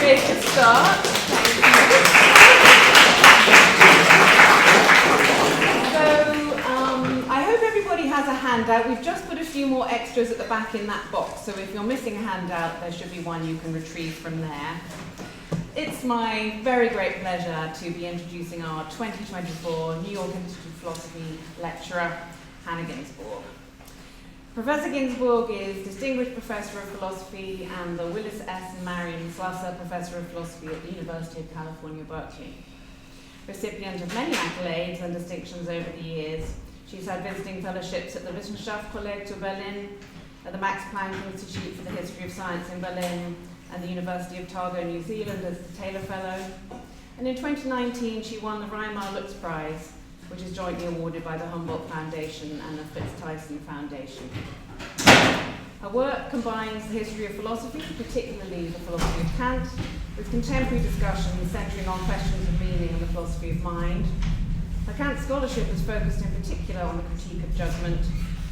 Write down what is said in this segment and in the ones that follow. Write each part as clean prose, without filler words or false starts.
bit to start. I hope everybody has a handout. We've just put a few more extras at the back in that box, so if you're missing a handout, there should be one you can retrieve from there. It's my very great pleasure to be introducing our 2024 New York Institute of Philosophy lecturer, Hannah Ginsborg. Professor Ginsborg is Distinguished Professor of Philosophy and the Willis S. and Marion Slusser Professor of Philosophy at the University of California, Berkeley. Recipient of many accolades and distinctions over the years, she's had visiting fellowships at the Wissenschaftskolleg zu Berlin, at the Max Planck Institute for the History of Science in Berlin, and the University of Otago, New Zealand as the Taylor Fellow. And in 2019, she won the Weimar Lux Prize, which is jointly awarded by the Humboldt Foundation and the Fritz Thyssen Foundation. Her work combines the history of philosophy, particularly the philosophy of Kant, with contemporary discussions centering on questions of meaning and the philosophy of mind. Her Kant scholarship is focused in particular on the critique of judgment,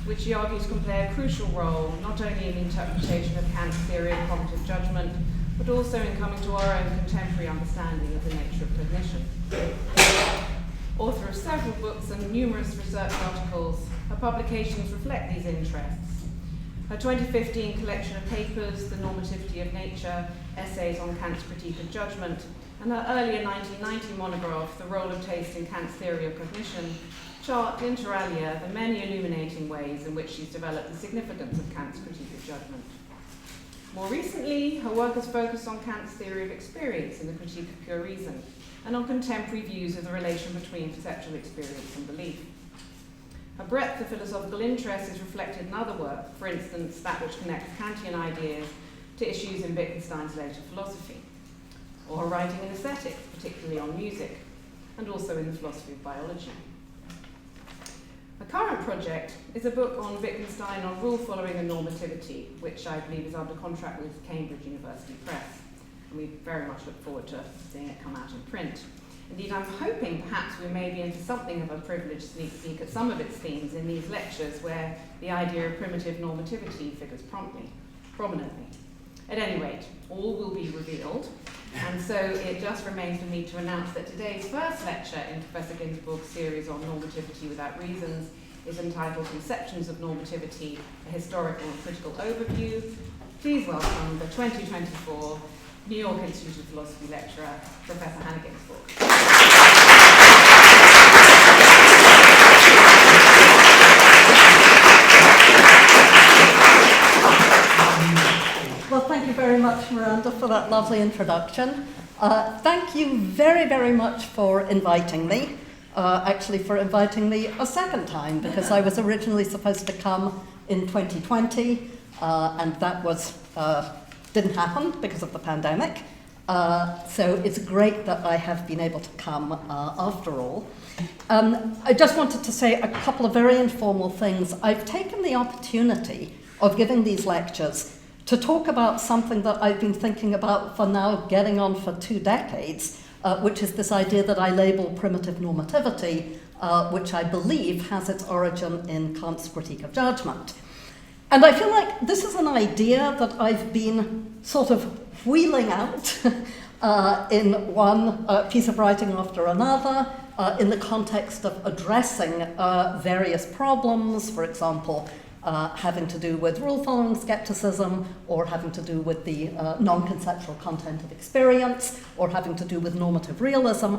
which she argues can play a crucial role not only in the interpretation of Kant's theory of cognitive judgment, but also in coming to our own contemporary understanding of the nature of cognition. Author of several books and numerous research articles, her publications reflect these interests. Her 2015 collection of papers, The Normativity of Nature, Essays on Kant's Critique of Judgment, and her earlier 1990 monograph, The Role of Taste in Kant's Theory of Cognition, chart inter alia the many illuminating ways in which she's developed the significance of Kant's critique of judgment. More recently, her work has focused on Kant's theory of experience in the Critique of Pure Reason, and on contemporary views of the relation between perceptual experience and belief. Her breadth of philosophical interest is reflected in other work, for instance, that which connects Kantian ideas to issues in Wittgenstein's later philosophy, or her writing in aesthetics, particularly on music, and also in the philosophy of biology. Her current project is a book on Wittgenstein on rule following and normativity, which I believe is under contract with Cambridge University Press. And we very much look forward to seeing it come out in print. Indeed, I'm hoping perhaps we may be into something of a privileged sneak peek at some of its themes in these lectures where the idea of primitive normativity figures prominently. At any rate, all will be revealed, and so it just remains for me to announce that today's first lecture in Professor Ginsborg's series on normativity without reasons is entitled Conceptions of Normativity, a Historical and Critical Overview. Please welcome the 2024 New York Institute of Philosophy lecturer, Professor Hannah Ginsborg. Well, thank you very much, Miranda, for that lovely introduction. Thank you very, very much for inviting me. Actually, for inviting me a second time, because I was originally supposed to come in 2020, and that was didn't happen because of the pandemic. So it's great that I have been able to come after all. I just wanted to say a couple of very informal things. I've taken the opportunity of giving these lectures to talk about something that I've been thinking about for now getting on for 2 decades, which is this idea that I label primitive normativity, which I believe has its origin in Kant's Critique of Judgment. And I feel like this is an idea that I've been sort of wheeling out in one piece of writing after another, in the context of addressing various problems, for example, having to do with rule-following skepticism, or having to do with the non-conceptual content of experience, or having to do with normative realism.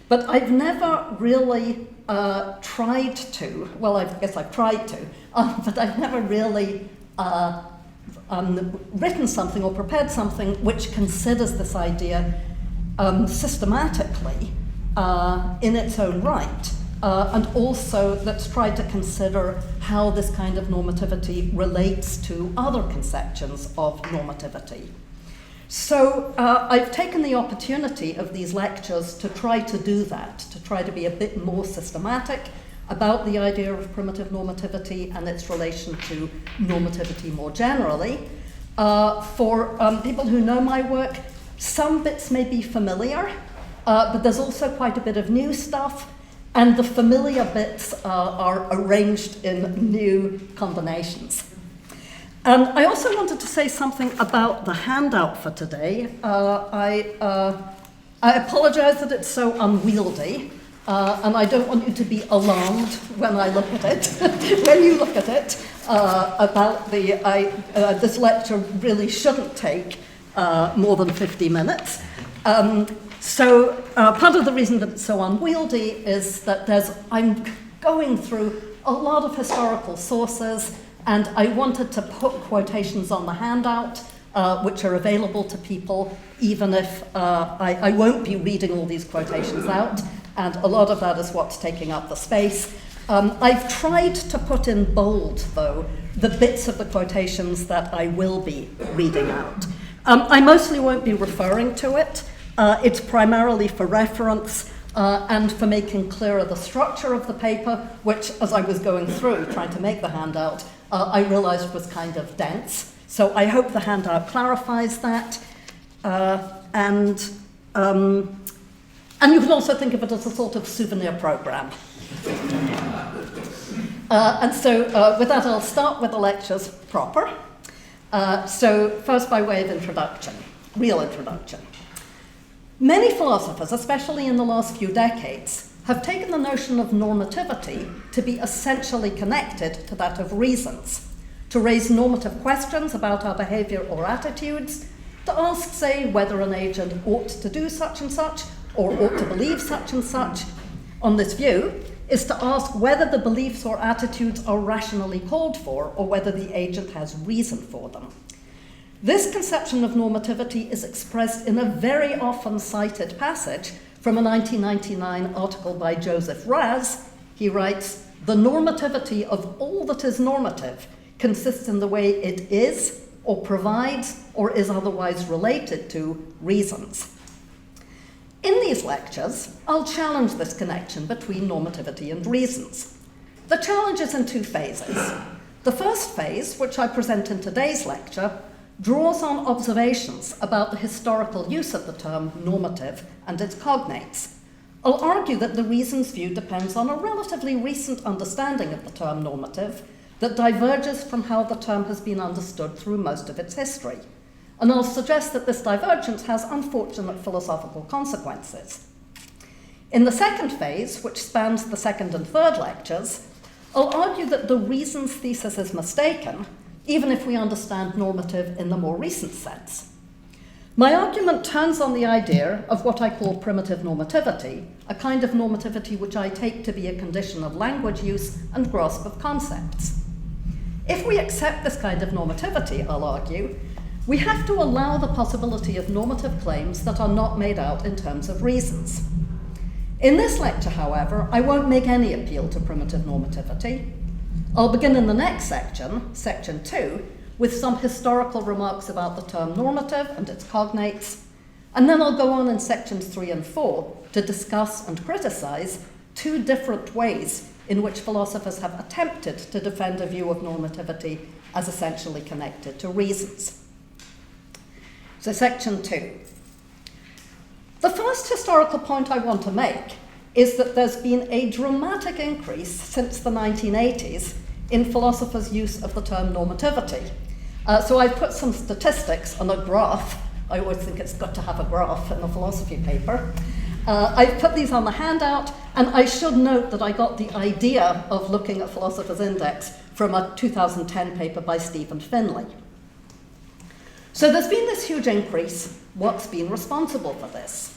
But I've never really tried to, well, I guess I've tried to, but I've never really written something or prepared something which considers this idea systematically in its own right. And also that's tried to consider how this kind of normativity relates to other conceptions of normativity. So I've taken the opportunity of these lectures to try to do that, to try to be a bit more systematic about the idea of primitive normativity and its relation to normativity more generally. For people who know my work, some bits may be familiar, but there's also quite a bit of new stuff. And the familiar bits are arranged in new combinations. And I also wanted to say something about the handout for today. I apologize that it's so unwieldy, and I don't want you to be alarmed when I look at it, when you look at it, about this lecture really shouldn't take more than 50 minutes. So part of the reason that it's so unwieldy is that I'm going through a lot of historical sources, and I wanted to put quotations on the handout, which are available to people, even if I won't be reading all these quotations out, and a lot of that is what's taking up the space. I've tried to put in bold, though, the bits of the quotations that I will be reading out. I mostly won't be referring to it. It's primarily for reference and for making clearer the structure of the paper, which, as I was going through trying to make the handout, I realized was kind of dense. So I hope the handout clarifies that. And you can also think of it as a sort of souvenir program. And so with that, I'll start with the lectures proper. So first, by way of introduction, real introduction. Many philosophers, especially in the last few decades, have taken the notion of normativity to be essentially connected to that of reasons, to raise normative questions about our behavior or attitudes, to ask, say, whether an agent ought to do such and such, or ought to believe such and such. On this view, is to ask whether the beliefs or attitudes are rationally called for, or whether the agent has reason for them. This conception of normativity is expressed in a very often cited passage from a 1999 article by Joseph Raz. He writes, "The normativity of all that is normative consists in the way it is, or provides, or is otherwise related to reasons." In these lectures, I'll challenge this connection between normativity and reasons. The challenge is in two phases. The first phase, which I present in today's lecture, draws on observations about the historical use of the term normative and its cognates. I'll argue that the reasons view depends on a relatively recent understanding of the term normative that diverges from how the term has been understood through most of its history. And I'll suggest that this divergence has unfortunate philosophical consequences. In the second phase, which spans the second and third lectures, I'll argue that the reasons thesis is mistaken, even if we understand normative in the more recent sense. My argument turns on the idea of what I call primitive normativity, a kind of normativity which I take to be a condition of language use and grasp of concepts. If we accept this kind of normativity, I'll argue, we have to allow the possibility of normative claims that are not made out in terms of reasons. In this lecture, however, I won't make any appeal to primitive normativity. I'll begin in the next section, section 2, with some historical remarks about the term normative and its cognates, and then I'll go on in sections 3 and 4 to discuss and criticize two different ways in which philosophers have attempted to defend a view of normativity as essentially connected to reasons. So section 2. The first historical point I want to make is that there's been a dramatic increase since the 1980s in philosophers' use of the term normativity. So I've put some statistics on a graph. I always think it's good to have a graph in a philosophy paper. I've put these on the handout, and I should note that I got the idea of looking at Philosopher's Index from a 2010 paper by Stephen Finlay. So there's been this huge increase. What's been responsible for this?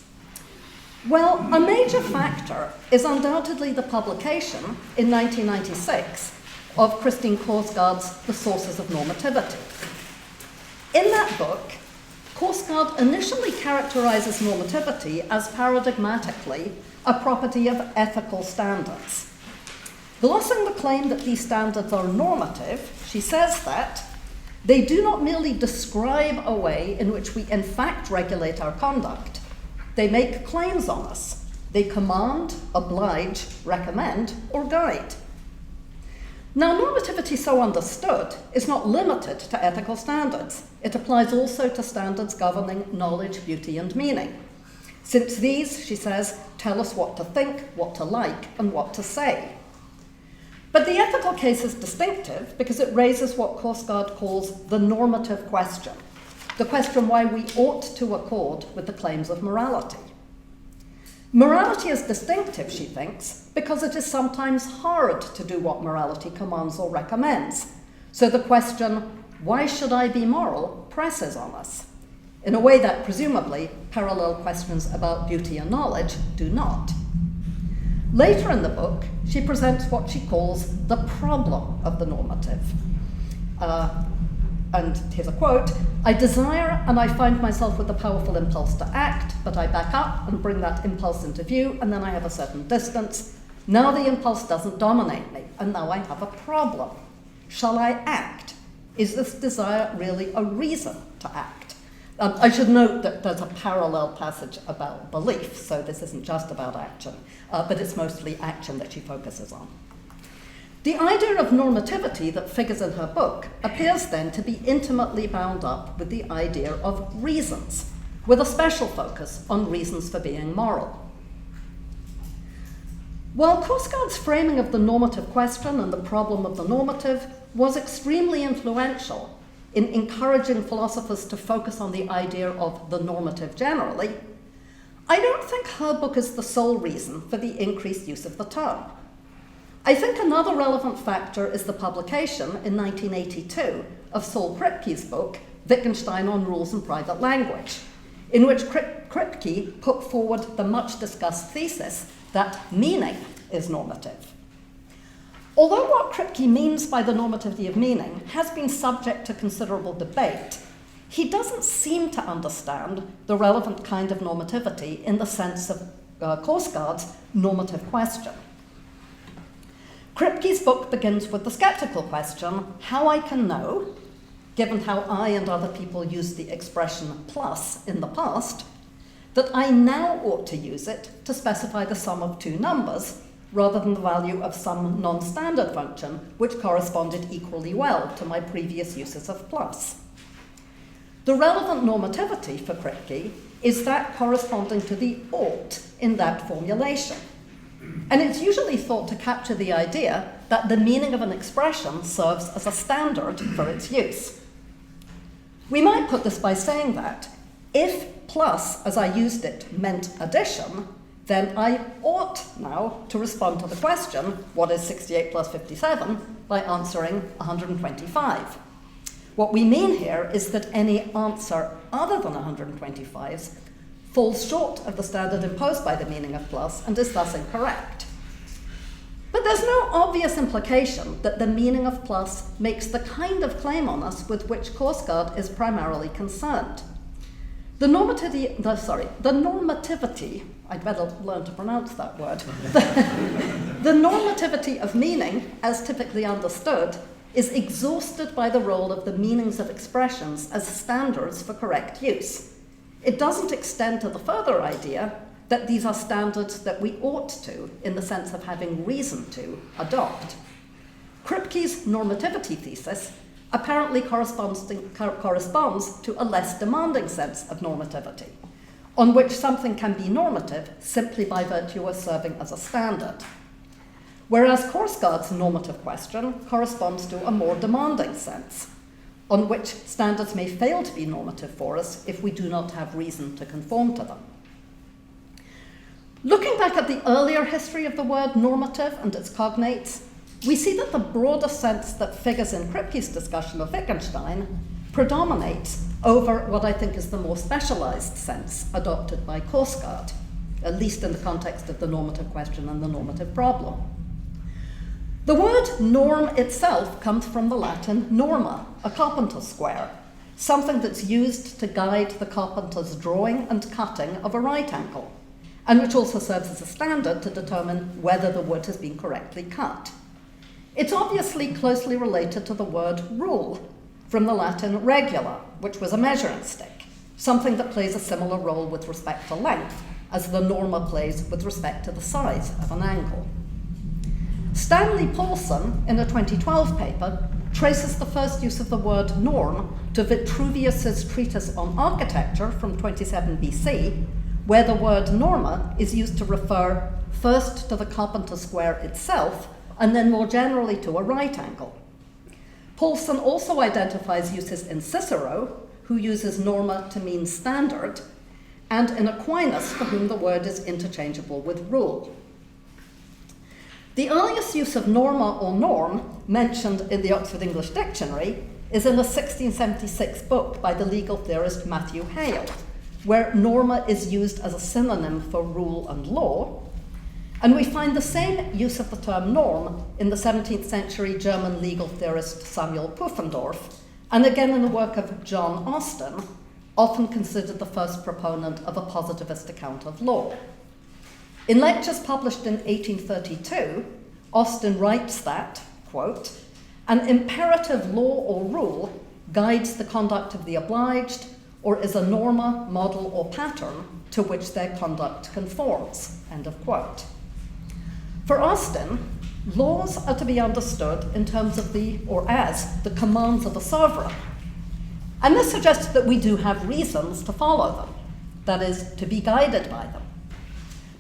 Well, a major factor is undoubtedly the publication in 1996 of Christine Korsgaard's The Sources of Normativity. In that book, Korsgaard initially characterizes normativity as paradigmatically a property of ethical standards. Glossing the claim that these standards are normative, she says that they do not merely describe a way in which we in fact regulate our conduct. They make claims on us. They command, oblige, recommend, or guide. Now, normativity, so understood, is not limited to ethical standards. It applies also to standards governing knowledge, beauty, and meaning. Since these, she says, tell us what to think, what to like, and what to say. But the ethical case is distinctive because it raises what Korsgaard calls the normative question, the question why we ought to accord with the claims of morality. Morality is distinctive, she thinks, because it is sometimes hard to do what morality commands or recommends. So the question, why should I be moral, presses on us, in a way that presumably parallel questions about beauty and knowledge do not. Later in the book, she presents what she calls the problem of the normative. And here's a quote, "I desire and I find myself with a powerful impulse to act, but I back up and bring that impulse into view, and then I have a certain distance. Now the impulse doesn't dominate me, and now I have a problem. Shall I act? Is this desire really a reason to act?" I should note that there's a parallel passage about belief, so this isn't just about action, but it's mostly action that she focuses on. The idea of normativity that figures in her book appears then to be intimately bound up with the idea of reasons, with a special focus on reasons for being moral. While Korsgaard's framing of the normative question and the problem of the normative was extremely influential in encouraging philosophers to focus on the idea of the normative generally, I don't think her book is the sole reason for the increased use of the term. I think another relevant factor is the publication in 1982 of Saul Kripke's book, Wittgenstein on Rules and Private Language, in which Kripke put forward the much-discussed thesis that meaning is normative. Although what Kripke means by the normativity of meaning has been subject to considerable debate, he doesn't seem to understand the relevant kind of normativity in the sense of Korsgaard's normative question. Kripke's book begins with the skeptical question, how I can know, given how I and other people used the expression plus in the past, that I now ought to use it to specify the sum of two numbers, rather than the value of some non-standard function which corresponded equally well to my previous uses of plus. The relevant normativity for Kripke is that corresponding to the ought in that formulation. And it's usually thought to capture the idea that the meaning of an expression serves as a standard for its use. We might put this by saying that if plus, as I used it, meant addition, then I ought now to respond to the question, what is 68 plus 57, by answering 125. What we mean here is that any answer other than 125s falls short of the standard imposed by the meaning of plus and is thus incorrect. But there's no obvious implication that the meaning of plus makes the kind of claim on us with which Korsgaard is primarily concerned. The normativity, I'd better learn to pronounce that word. The normativity of meaning, as typically understood, is exhausted by the role of the meanings of expressions as standards for correct use. It doesn't extend to the further idea that these are standards that we ought to, in the sense of having reason to, adopt. Kripke's normativity thesis apparently corresponds to a less demanding sense of normativity, on which something can be normative simply by virtue of serving as a standard. Whereas Korsgaard's normative question corresponds to a more demanding sense, on which standards may fail to be normative for us if we do not have reason to conform to them. Looking back at the earlier history of the word normative and its cognates, we see that the broader sense that figures in Kripke's discussion of Wittgenstein predominates over what I think is the more specialized sense adopted by Korsgaard, at least in the context of the normative question and the normative problem. The word norm itself comes from the Latin norma, a carpenter's square, something that's used to guide the carpenter's drawing and cutting of a right angle, and which also serves as a standard to determine whether the wood has been correctly cut. It's obviously closely related to the word rule, from the Latin regula, which was a measuring stick, something that plays a similar role with respect to length as the norma plays with respect to the size of an angle. Stanley Paulson, in a 2012 paper, traces the first use of the word norm to Vitruvius's treatise on architecture from 27 BC, where the word norma is used to refer first to the carpenter's square itself, and then more generally to a right angle. Paulson also identifies uses in Cicero, who uses norma to mean standard, and in Aquinas, for whom the word is interchangeable with rule. The earliest use of norma or norm mentioned in the Oxford English Dictionary is in a 1676 book by the legal theorist Matthew Hale, where norma is used as a synonym for rule and law. And we find the same use of the term norm in the 17th century German legal theorist Samuel Pufendorf, and again in the work of John Austin, often considered the first proponent of a positivist account of law. In lectures published in 1832, Austin writes that, quote, "An imperative law or rule guides the conduct of the obliged, or is a norma, model, or pattern to which their conduct conforms," end of quote. For Austin, laws are to be understood in terms of as the commands of a sovereign. And this suggests that we do have reasons to follow them, that is, to be guided by them.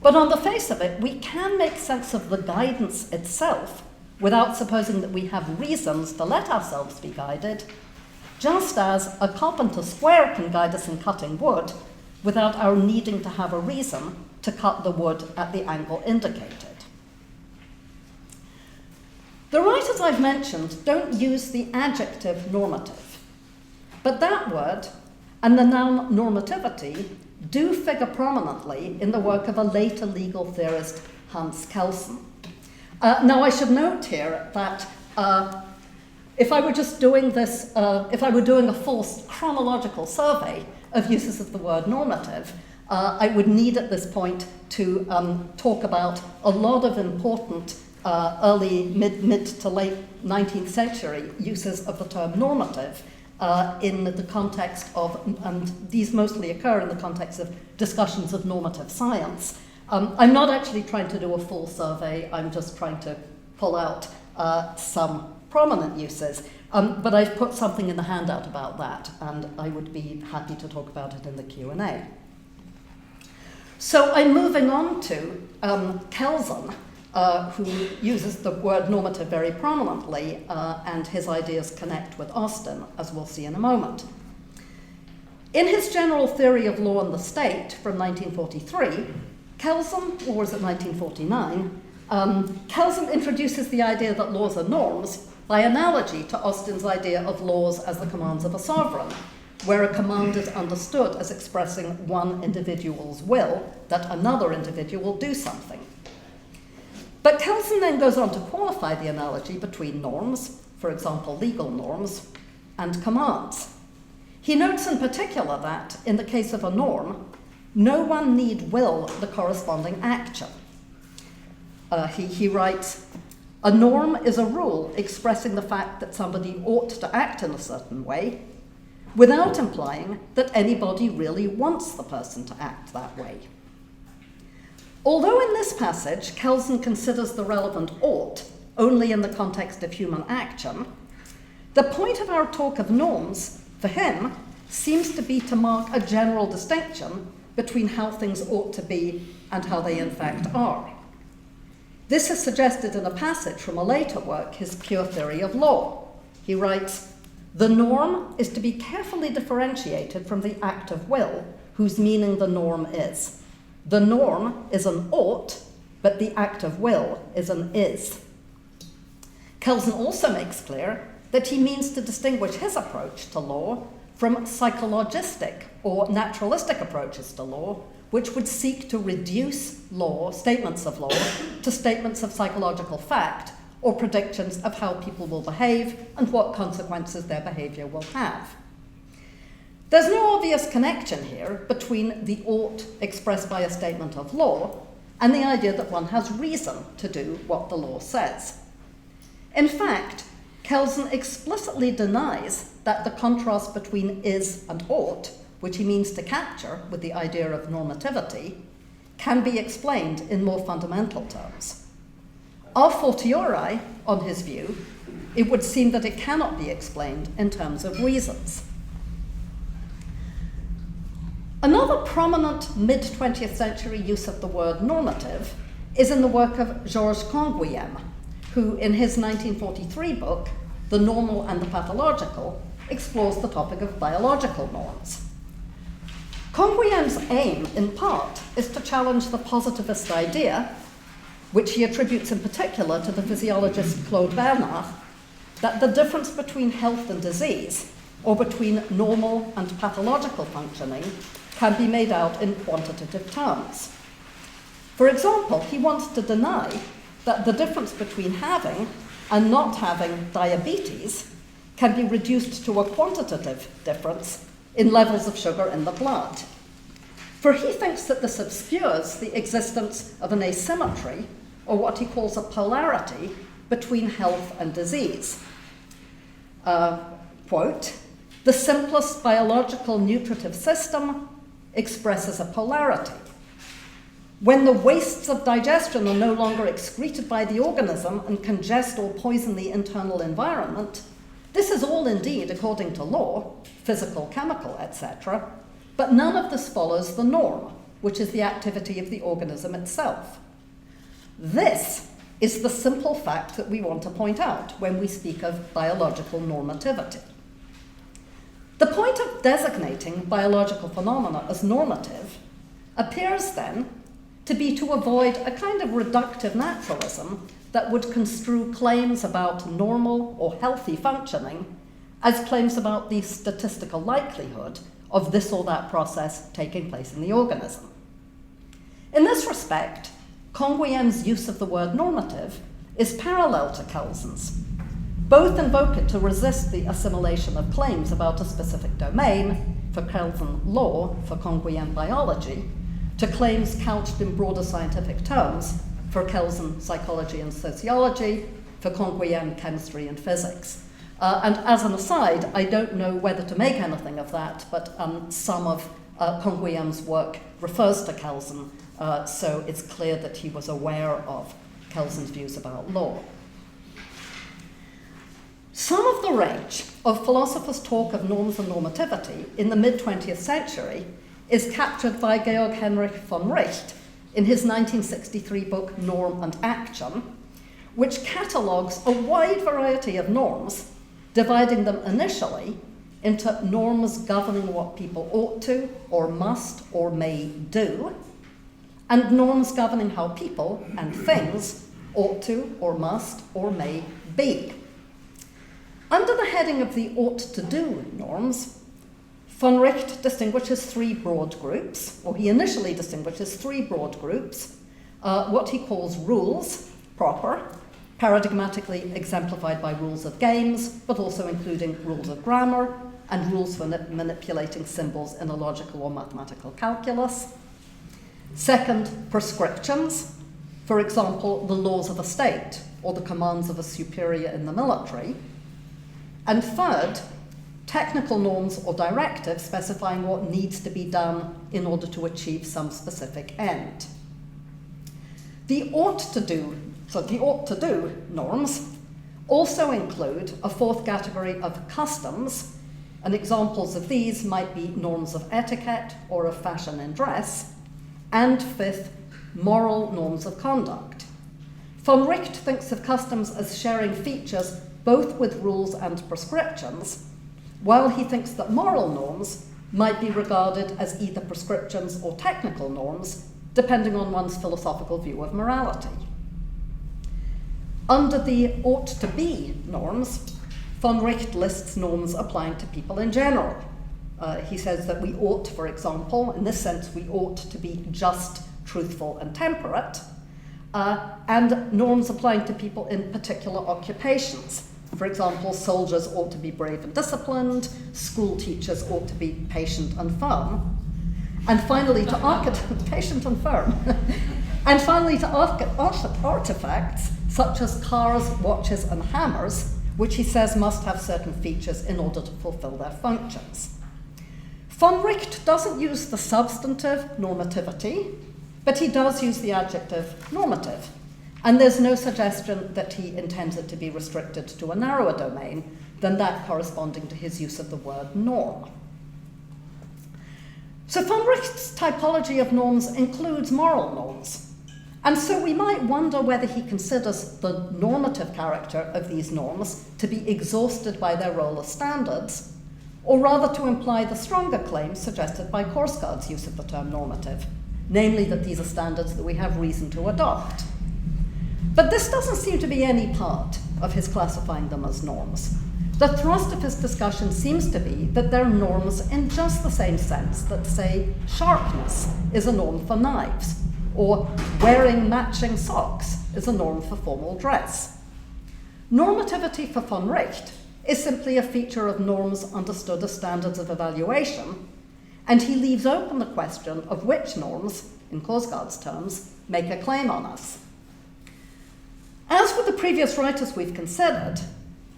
But on the face of it, we can make sense of the guidance itself without supposing that we have reasons to let ourselves be guided, just as a carpenter's square can guide us in cutting wood without our needing to have a reason to cut the wood at the angle indicated. The writers I've mentioned don't use the adjective normative, but that word and the noun normativity do figure prominently in the work of a later legal theorist, Hans Kelsen. Now I should note here that if I were just doing this, if I were doing a full chronological survey of uses of the word normative, I would need at this point to talk about a lot of important early, mid to late 19th century uses of the term normative in the context of, and these mostly occur in the context of discussions of normative science. I'm not actually trying to do a full survey, I'm just trying to pull out some prominent uses, but I've put something in the handout about that, and I would be happy to talk about it in the Q&A. So I'm moving on to Kelsen, who uses the word normative very prominently, and his ideas connect with Austin, as we'll see in a moment. In his General Theory of Law and the State from 1943, Kelsen, or was it 1949, Kelsen introduces the idea that laws are norms by analogy to Austin's idea of laws as the commands of a sovereign, where a command is understood as expressing one individual's will that another individual do something. But Kelsen then goes on to qualify the analogy between norms, for example, legal norms, and commands. He notes in particular that, in the case of a norm, no one need will the corresponding action. He writes, "A norm is a rule expressing the fact that somebody ought to act in a certain way, without implying that anybody really wants the person to act that way." Although in this passage, Kelsen considers the relevant ought only in the context of human action, the point of our talk of norms, for him, seems to be to mark a general distinction between how things ought to be and how they in fact are. This is suggested in a passage from a later work, his Pure Theory of Law. He writes, "The norm is to be carefully differentiated from the act of will, whose meaning the norm is. The norm is an ought, but the act of will is an is." Kelsen also makes clear that he means to distinguish his approach to law from psychologistic or naturalistic approaches to law, which would seek to reduce law, statements of law, to statements of psychological fact or predictions of how people will behave and what consequences their behavior will have. There's no obvious connection here between the ought expressed by a statement of law and the idea that one has reason to do what the law says. In fact, Kelsen explicitly denies that the contrast between is and ought, which he means to capture with the idea of normativity, can be explained in more fundamental terms. A fortiori, on his view, it would seem that it cannot be explained in terms of reasons. Another prominent mid-20th century use of the word normative is in the work of Georges Canguilhem, who in his 1943 book, The Normal and the Pathological, explores the topic of biological norms. Canguilhem's aim, in part, is to challenge the positivist idea, which he attributes in particular to the physiologist Claude Bernard, that the difference between health and disease, or between normal and pathological functioning, can be made out in quantitative terms. For example, he wants to deny that the difference between having and not having diabetes can be reduced to a quantitative difference in levels of sugar in the blood. For he thinks that this obscures the existence of an asymmetry, or what he calls a polarity, between health and disease. Quote, "The simplest biological nutritive system expresses a polarity. When the wastes of digestion are no longer excreted by the organism and congest or poison the internal environment, this is all indeed according to law, physical, chemical, etc., but none of this follows the norm, which is the activity of the organism itself. This is the simple fact that we want to point out when we speak of biological normativity. The point of designating biological phenomena as normative appears then to be to avoid a kind of reductive naturalism that would construe claims about normal or healthy functioning as claims about the statistical likelihood of this or that process taking place in the organism. In this respect, Canguilhem's use of the word normative is parallel to Kelsen's. Both invoke it to resist the assimilation of claims about a specific domain, for Kelsen law, for Canguilhem biology, to claims couched in broader scientific terms, for Kelsen psychology and sociology, for Canguilhem chemistry and physics. And as an aside, I don't know whether to make anything of that, but some of Canguilhem's work refers to Kelsen, so it's clear that he was aware of Kelsen's views about law. Some of the range of philosophers' talk of norms and normativity in the mid-20th century is captured by Georg Heinrich von Wright in his 1963 book Norm and Action, which catalogues a wide variety of norms, dividing them initially into norms governing what people ought to, or must, or may do, and norms governing how people and things ought to, or must, or may be. Under the heading of the ought-to-do norms, von Wright distinguishes three broad groups, or he initially distinguishes three broad groups, what he calls rules, proper, paradigmatically exemplified by rules of games, but also including rules of grammar and rules for manipulating symbols in a logical or mathematical calculus. Second, prescriptions, for example, the laws of a state or the commands of a superior in the military. And third, technical norms or directives specifying what needs to be done in order to achieve some specific end. The ought-to-do norms also include a fourth category of customs, and examples of these might be norms of etiquette or of fashion in dress, and fifth, moral norms of conduct. Von Wright thinks of customs as sharing features both with rules and prescriptions, while he thinks that moral norms might be regarded as either prescriptions or technical norms, depending on one's philosophical view of morality. Under the ought-to-be norms, von Wright lists norms applying to people in general. He says that we ought, for example, in this sense, we ought to be just, truthful, and temperate, and norms applying to people in particular occupations. For example, soldiers ought to be brave and disciplined, school teachers ought to be patient and firm, and finally to patient and firm, and finally to artifacts such as cars, watches, and hammers, which he says must have certain features in order to fulfill their functions. Von Wright doesn't use the substantive normativity, but he does use the adjective normative. And there's no suggestion that he intends it to be restricted to a narrower domain than that corresponding to his use of the word norm. So von Wright's typology of norms includes moral norms, And so we might wonder whether he considers the normative character of these norms to be exhausted by their role as standards, or rather to imply the stronger claim suggested by Korsgaard's use of the term normative, namely that these are standards that we have reason to adopt. But this doesn't seem to be any part of his classifying them as norms. The thrust of his discussion seems to be that they're norms in just the same sense that, say, sharpness is a norm for knives, or wearing matching socks is a norm for formal dress. Normativity for von Richt is simply a feature of norms understood as standards of evaluation, and he leaves open the question of which norms, in Korsgaard's terms, make a claim on us. As with the previous writers we've considered,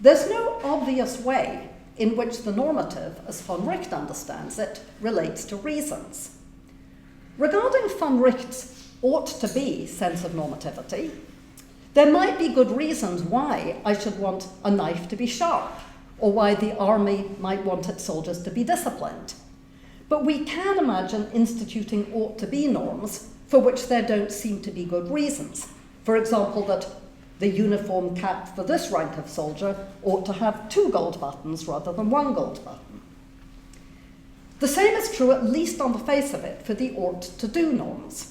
there's no obvious way in which the normative, as von Richt understands it, relates to reasons. Regarding von Richt's ought to be sense of normativity, there might be good reasons why I should want a knife to be sharp, or why the army might want its soldiers to be disciplined. But we can imagine instituting ought to be norms for which there don't seem to be good reasons. For example, that the uniform cap for this rank of soldier ought to have 2 gold buttons rather than 1 gold button. The same is true, at least on the face of it, for the ought to do norms.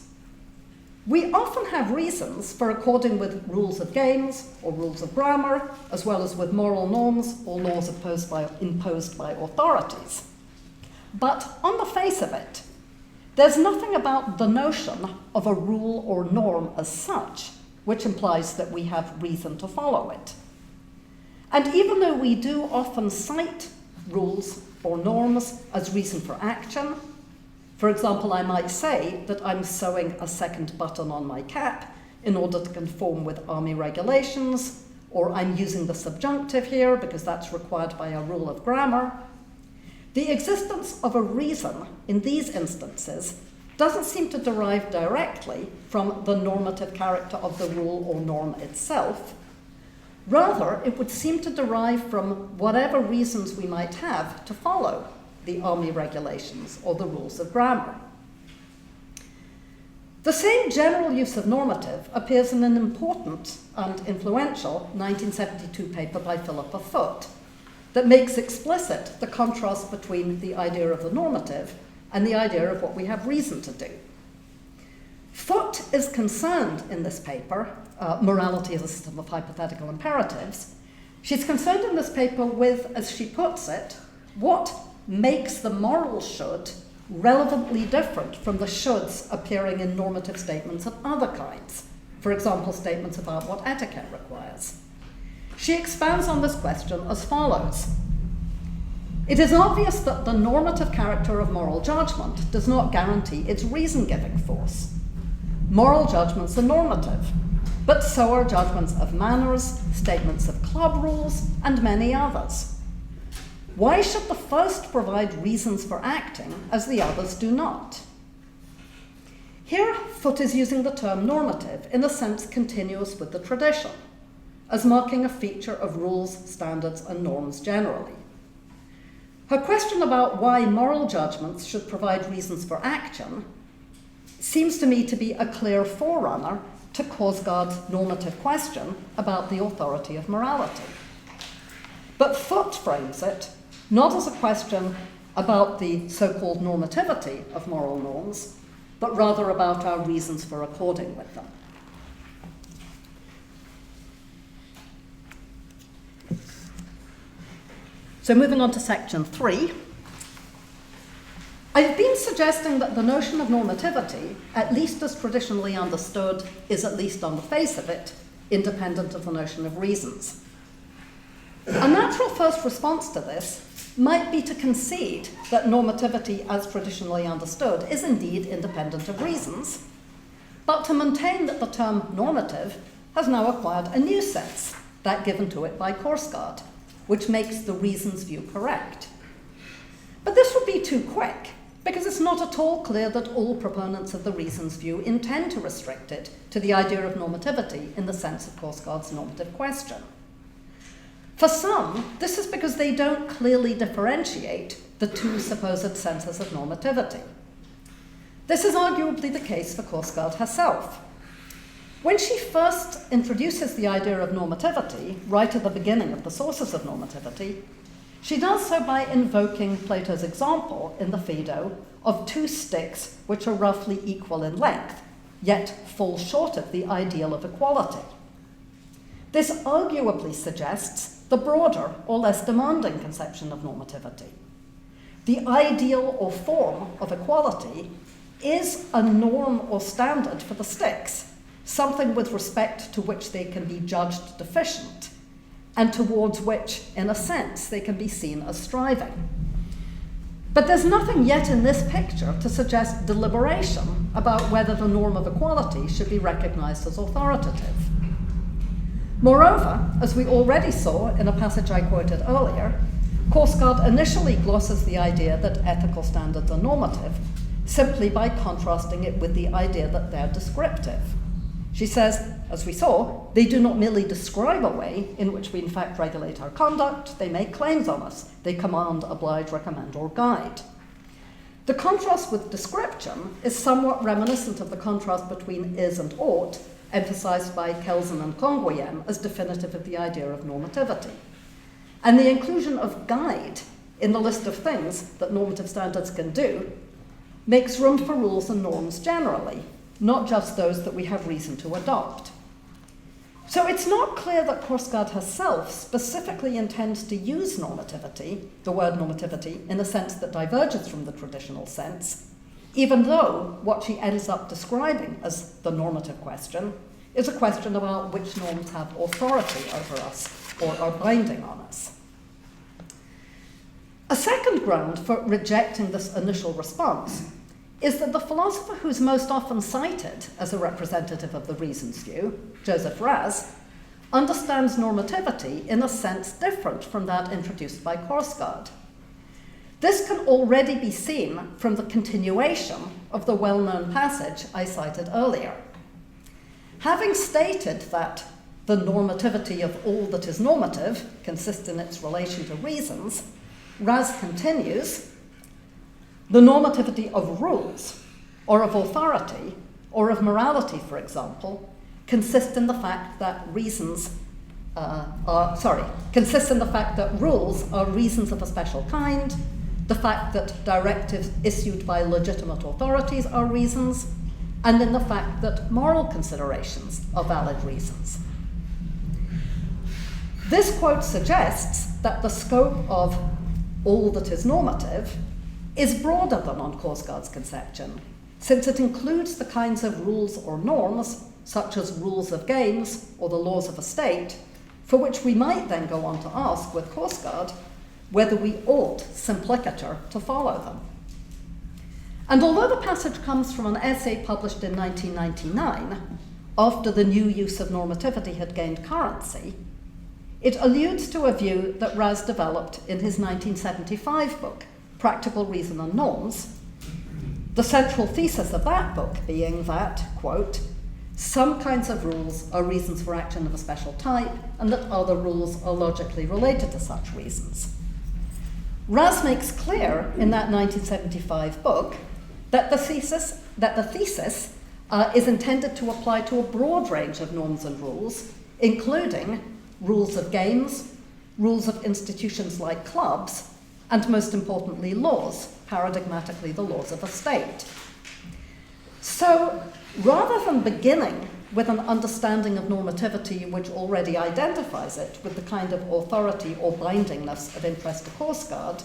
We often have reasons for according with rules of games or rules of grammar, as well as with moral norms or laws imposed by authorities. But on the face of it, there's nothing about the notion of a rule or norm as such which implies that we have reason to follow it. And even though we do often cite rules or norms as reason for action, for example, I might say that I'm sewing a second button on my cap in order to conform with army regulations, or I'm using the subjunctive here because that's required by a rule of grammar. The existence of a reason in these instances doesn't seem to derive directly from the normative character of the rule or norm itself. Rather, it would seem to derive from whatever reasons we might have to follow the army regulations or the rules of grammar. The same general use of normative appears in an important and influential 1972 paper by Philippa Foot that makes explicit the contrast between the idea of the normative and the idea of what we have reason to do. Foot is concerned in this paper, Morality as a System of Hypothetical Imperatives, she's concerned in this paper with, as she puts it, what makes the moral should relevantly different from the shoulds appearing in normative statements of other kinds, for example, statements about what etiquette requires. She expands on this question as follows. It is obvious that the normative character of moral judgment does not guarantee its reason-giving force. Moral judgments are normative, but so are judgments of manners, statements of club rules, and many others. Why should the first provide reasons for acting as the others do not? Here, Foot is using the term normative in a sense continuous with the tradition, as marking a feature of rules, standards, and norms generally. Her question about why moral judgments should provide reasons for action seems to me to be a clear forerunner to Korsgaard's normative question about the authority of morality. But Foot frames it not as a question about the so-called normativity of moral norms, but rather about our reasons for according with them. So moving on to section 3, I've been suggesting that the notion of normativity, at least as traditionally understood, is at least on the face of it, independent of the notion of reasons. A natural first response to this might be to concede that normativity as traditionally understood is indeed independent of reasons, but to maintain that the term normative has now acquired a new sense, that given to it by Korsgaard, which makes the reasons view correct. But this would be too quick, because it's not at all clear that all proponents of the reasons view intend to restrict it to the idea of normativity in the sense of Korsgaard's normative question. For some, this is because they don't clearly differentiate the two supposed senses of normativity. This is arguably the case for Korsgaard herself. When she first introduces the idea of normativity, right at the beginning of the Sources of Normativity, she does so by invoking Plato's example in the Phaedo of two sticks which are roughly equal in length, yet fall short of the ideal of equality. This arguably suggests the broader or less demanding conception of normativity. The ideal or form of equality is a norm or standard for the sticks, something with respect to which they can be judged deficient, and towards which, in a sense, they can be seen as striving. But there's nothing yet in this picture to suggest deliberation about whether the norm of equality should be recognized as authoritative. Moreover, as we already saw in a passage I quoted earlier, Korsgaard initially glosses the idea that ethical standards are normative simply by contrasting it with the idea that they're descriptive. She says, as we saw, they do not merely describe a way in which we in fact regulate our conduct, they make claims on us, they command, oblige, recommend, or guide. The contrast with description is somewhat reminiscent of the contrast between is and ought, emphasized by Kelsen and Congoyem as definitive of the idea of normativity. And the inclusion of guide in the list of things that normative standards can do makes room for rules and norms generally, not just those that we have reason to adopt. So it's not clear that Korsgaard herself specifically intends to use normativity, the word normativity, in a sense that diverges from the traditional sense, even though what she ends up describing as the normative question is a question about which norms have authority over us or are binding on us. A second ground for rejecting this initial response is that the philosopher who's most often cited as a representative of the reasons view, Joseph Raz, understands normativity in a sense different from that introduced by Korsgaard. This can already be seen from the continuation of the well-known passage I cited earlier. Having stated that the normativity of all that is normative consists in its relation to reasons, Raz continues, the normativity of rules, or of authority, or of morality, for example, consists in the fact that rules are reasons of a special kind, the fact that directives issued by legitimate authorities are reasons, and in the fact that moral considerations are valid reasons. This quote suggests that the scope of all that is normative is broader than on Korsgaard's conception, since it includes the kinds of rules or norms, such as rules of games or the laws of a state, for which we might then go on to ask with Korsgaard whether we ought simplicator to follow them. And although the passage comes from an essay published in 1999, after the new use of normativity had gained currency, it alludes to a view that Raz developed in his 1975 book, Practical Reason and Norms, the central thesis of that book being that, quote, some kinds of rules are reasons for action of a special type, and that other rules are logically related to such reasons. Raz makes clear in that 1975 book that the thesis is intended to apply to a broad range of norms and rules, including rules of games, rules of institutions like clubs, and most importantly, laws, paradigmatically the laws of a state. So, rather than beginning with an understanding of normativity which already identifies it with the kind of authority or bindingness of interest to Korsgaard,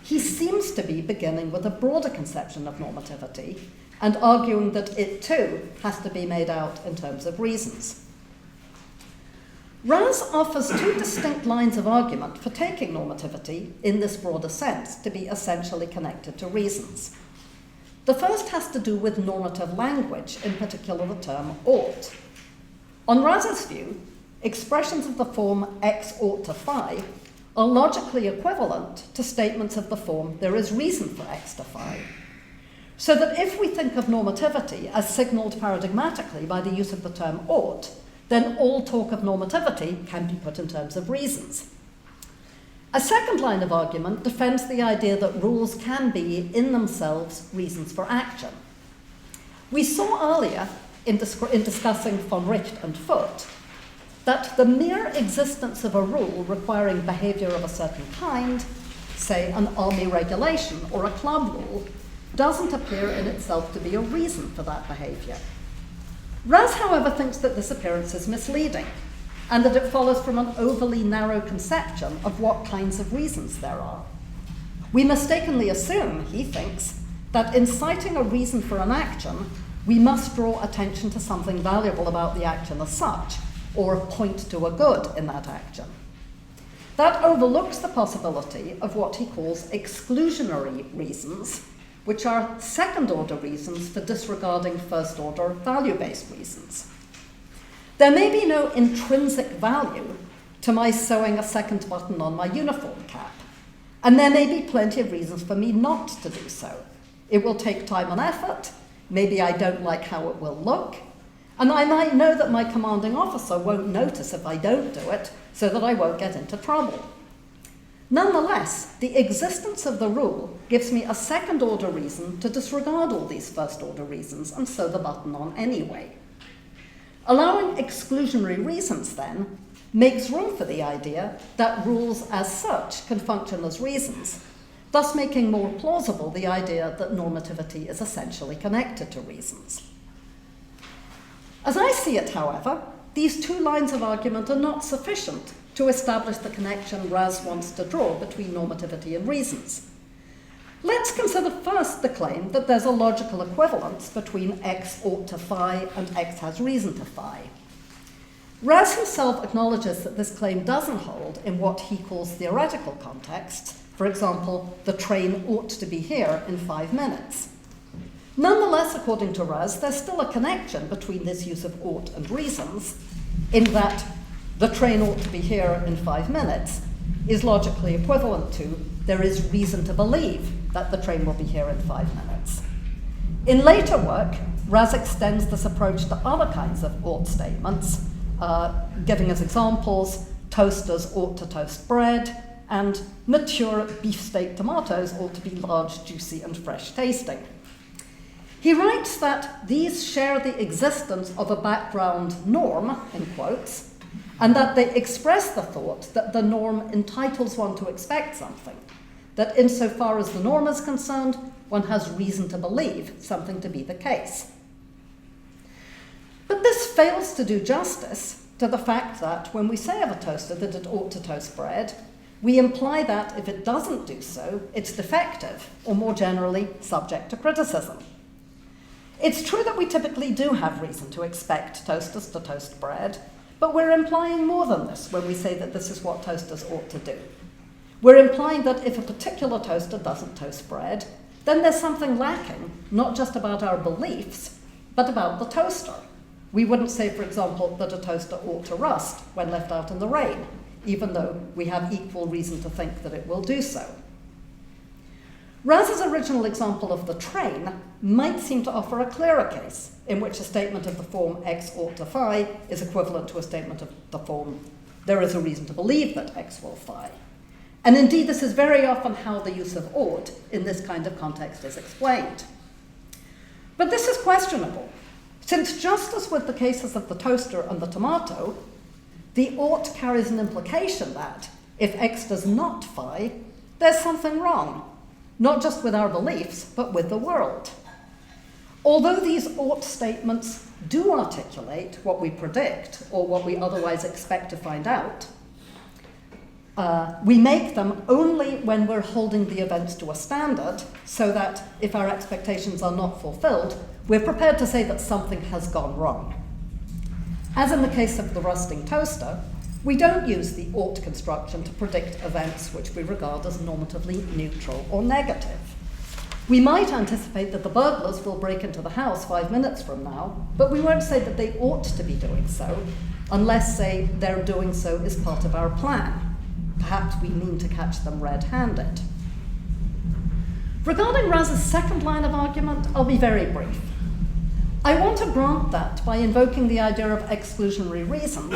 he seems to be beginning with a broader conception of normativity and arguing that it too has to be made out in terms of reasons. Raz offers two distinct lines of argument for taking normativity in this broader sense to be essentially connected to reasons. The first has to do with normative language, in particular the term ought. On Raz's view, expressions of the form X ought to phi are logically equivalent to statements of the form there is reason for X to phi. So that if we think of normativity as signalled paradigmatically by the use of the term ought, then all talk of normativity can be put in terms of reasons. A second line of argument defends the idea that rules can be, in themselves, reasons for action. We saw earlier in discussing von Richt and Foote, that the mere existence of a rule requiring behavior of a certain kind, say an army regulation or a club rule, doesn't appear in itself to be a reason for that behavior. Raz, however, thinks that this appearance is misleading, and that it follows from an overly narrow conception of what kinds of reasons there are. We mistakenly assume, he thinks, that in citing a reason for an action, we must draw attention to something valuable about the action as such, or point to a good in that action. That overlooks the possibility of what he calls exclusionary reasons, which are second-order reasons for disregarding first-order value-based reasons. There may be no intrinsic value to my sewing a second button on my uniform cap, and there may be plenty of reasons for me not to do so. It will take time and effort, maybe I don't like how it will look, and I might know that my commanding officer won't notice if I don't do it, so that I won't get into trouble. Nonetheless, the existence of the rule gives me a second-order reason to disregard all these first-order reasons and sew the button on anyway. Allowing exclusionary reasons, then, makes room for the idea that rules as such can function as reasons, thus making more plausible the idea that normativity is essentially connected to reasons. As I see it, however, these two lines of argument are not sufficient to establish the connection Raz wants to draw between normativity and reasons. Let's consider first the claim that there's a logical equivalence between X ought to phi and X has reason to phi. Raz himself acknowledges that this claim doesn't hold in what he calls theoretical contexts. For example, the train ought to be here in 5 minutes. Nonetheless, according to Raz, there's still a connection between this use of ought and reasons, in that the train ought to be here in 5 minutes is logically equivalent to there is reason to believe that the train will be here in 5 minutes. In later work, Raz extends this approach to other kinds of ought statements, giving as examples, toasters ought to toast bread, and mature beefsteak tomatoes ought to be large, juicy, and fresh tasting. He writes that these share the existence of a background norm, in quotes, and that they express the thought that the norm entitles one to expect something, that insofar as the norm is concerned, one has reason to believe something to be the case. But this fails to do justice to the fact that when we say of a toaster that it ought to toast bread, we imply that if it doesn't do so, it's defective, or more generally, subject to criticism. It's true that we typically do have reason to expect toasters to toast bread, but we're implying more than this when we say that this is what toasters ought to do. We're implying that if a particular toaster doesn't toast bread, then there's something lacking, not just about our beliefs, but about the toaster. We wouldn't say, for example, that a toaster ought to rust when left out in the rain, even though we have equal reason to think that it will do so. Raz's original example of the train might seem to offer a clearer case, in which a statement of the form X ought to phi is equivalent to a statement of the form there is a reason to believe that X will phi. And indeed, this is very often how the use of ought in this kind of context is explained. But this is questionable, since just as with the cases of the toaster and the tomato, the ought carries an implication that, if X does not phi, there's something wrong, not just with our beliefs, but with the world. Although these ought statements do articulate what we predict or what we otherwise expect to find out, we make them only when we're holding the events to a standard, so that if our expectations are not fulfilled, we're prepared to say that something has gone wrong. As in the case of the rusting toaster, we don't use the ought construction to predict events which we regard as normatively neutral or negative. We might anticipate that the burglars will break into the house 5 minutes from now, but we won't say that they ought to be doing so, unless, say, their doing so is part of our plan. Perhaps we mean to catch them red-handed. Regarding Raz's second line of argument, I'll be very brief. I want to grant that, by invoking the idea of exclusionary reasons,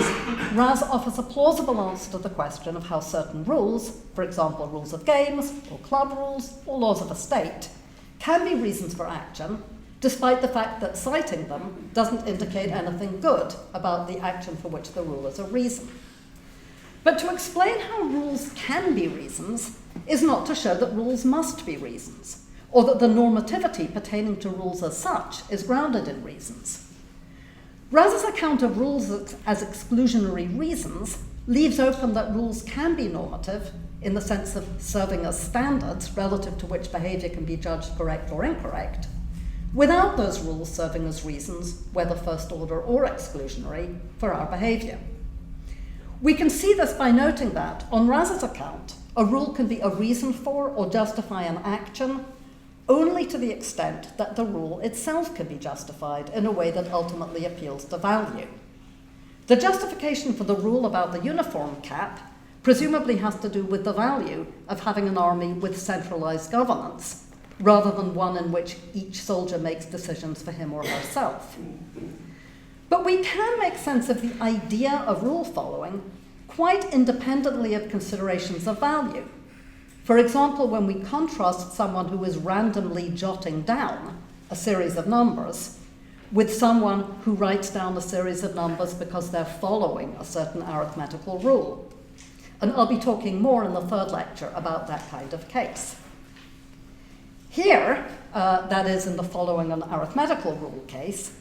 Raz offers a plausible answer to the question of how certain rules, for example rules of games, or club rules, or laws of a state, can be reasons for action, despite the fact that citing them doesn't indicate anything good about the action for which the rule is a reason. But to explain how rules can be reasons is not to show that rules must be reasons, or that the normativity pertaining to rules as such is grounded in reasons. Raz's account of rules as exclusionary reasons leaves open that rules can be normative in the sense of serving as standards relative to which behaviour can be judged correct or incorrect, without those rules serving as reasons, whether first order or exclusionary, for our behaviour. We can see this by noting that, on Raz's account, a rule can be a reason for or justify an action only to the extent that the rule itself can be justified in a way that ultimately appeals to value. The justification for the rule about the uniform cap presumably has to do with the value of having an army with centralised governance, rather than one in which each soldier makes decisions for him or herself. But we can make sense of the idea of rule following quite independently of considerations of value. For example, when we contrast someone who is randomly jotting down a series of numbers with someone who writes down a series of numbers because they're following a certain arithmetical rule. And I'll be talking more in the third lecture about that kind of case. Here, that is in the following an arithmetical rule case,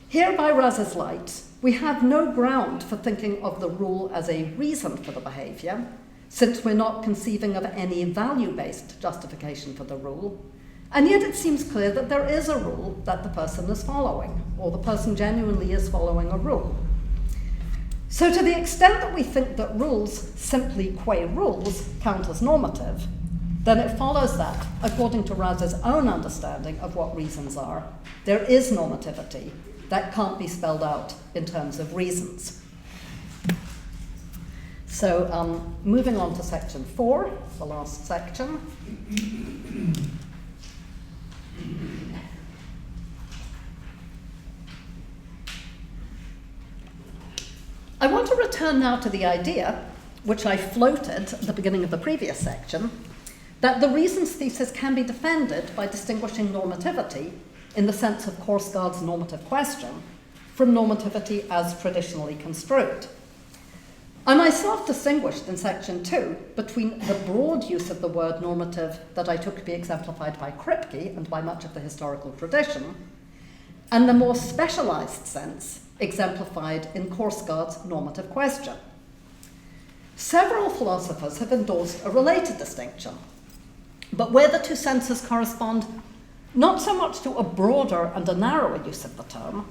here by Raz's light, we have no ground for thinking of the rule as a reason for the behaviour, since we're not conceiving of any value-based justification for the rule, and yet it seems clear that there is a rule that the person is following, or the person genuinely is following a rule. So to the extent that we think that rules, simply qua rules, count as normative, then it follows that, according to Raz's own understanding of what reasons are, there is normativity that can't be spelled out in terms of reasons. So moving on to section 4, the last section. I want to return now to the idea, which I floated at the beginning of the previous section, that the reasons thesis can be defended by distinguishing normativity in the sense of Korsgaard's normative question from normativity as traditionally construed. I myself distinguished in section 2 between the broad use of the word normative that I took to be exemplified by Kripke and by much of the historical tradition, and the more specialized sense exemplified in Korsgaard's normative question. Several philosophers have endorsed a related distinction, but where the two senses correspond not so much to a broader and a narrower use of the term,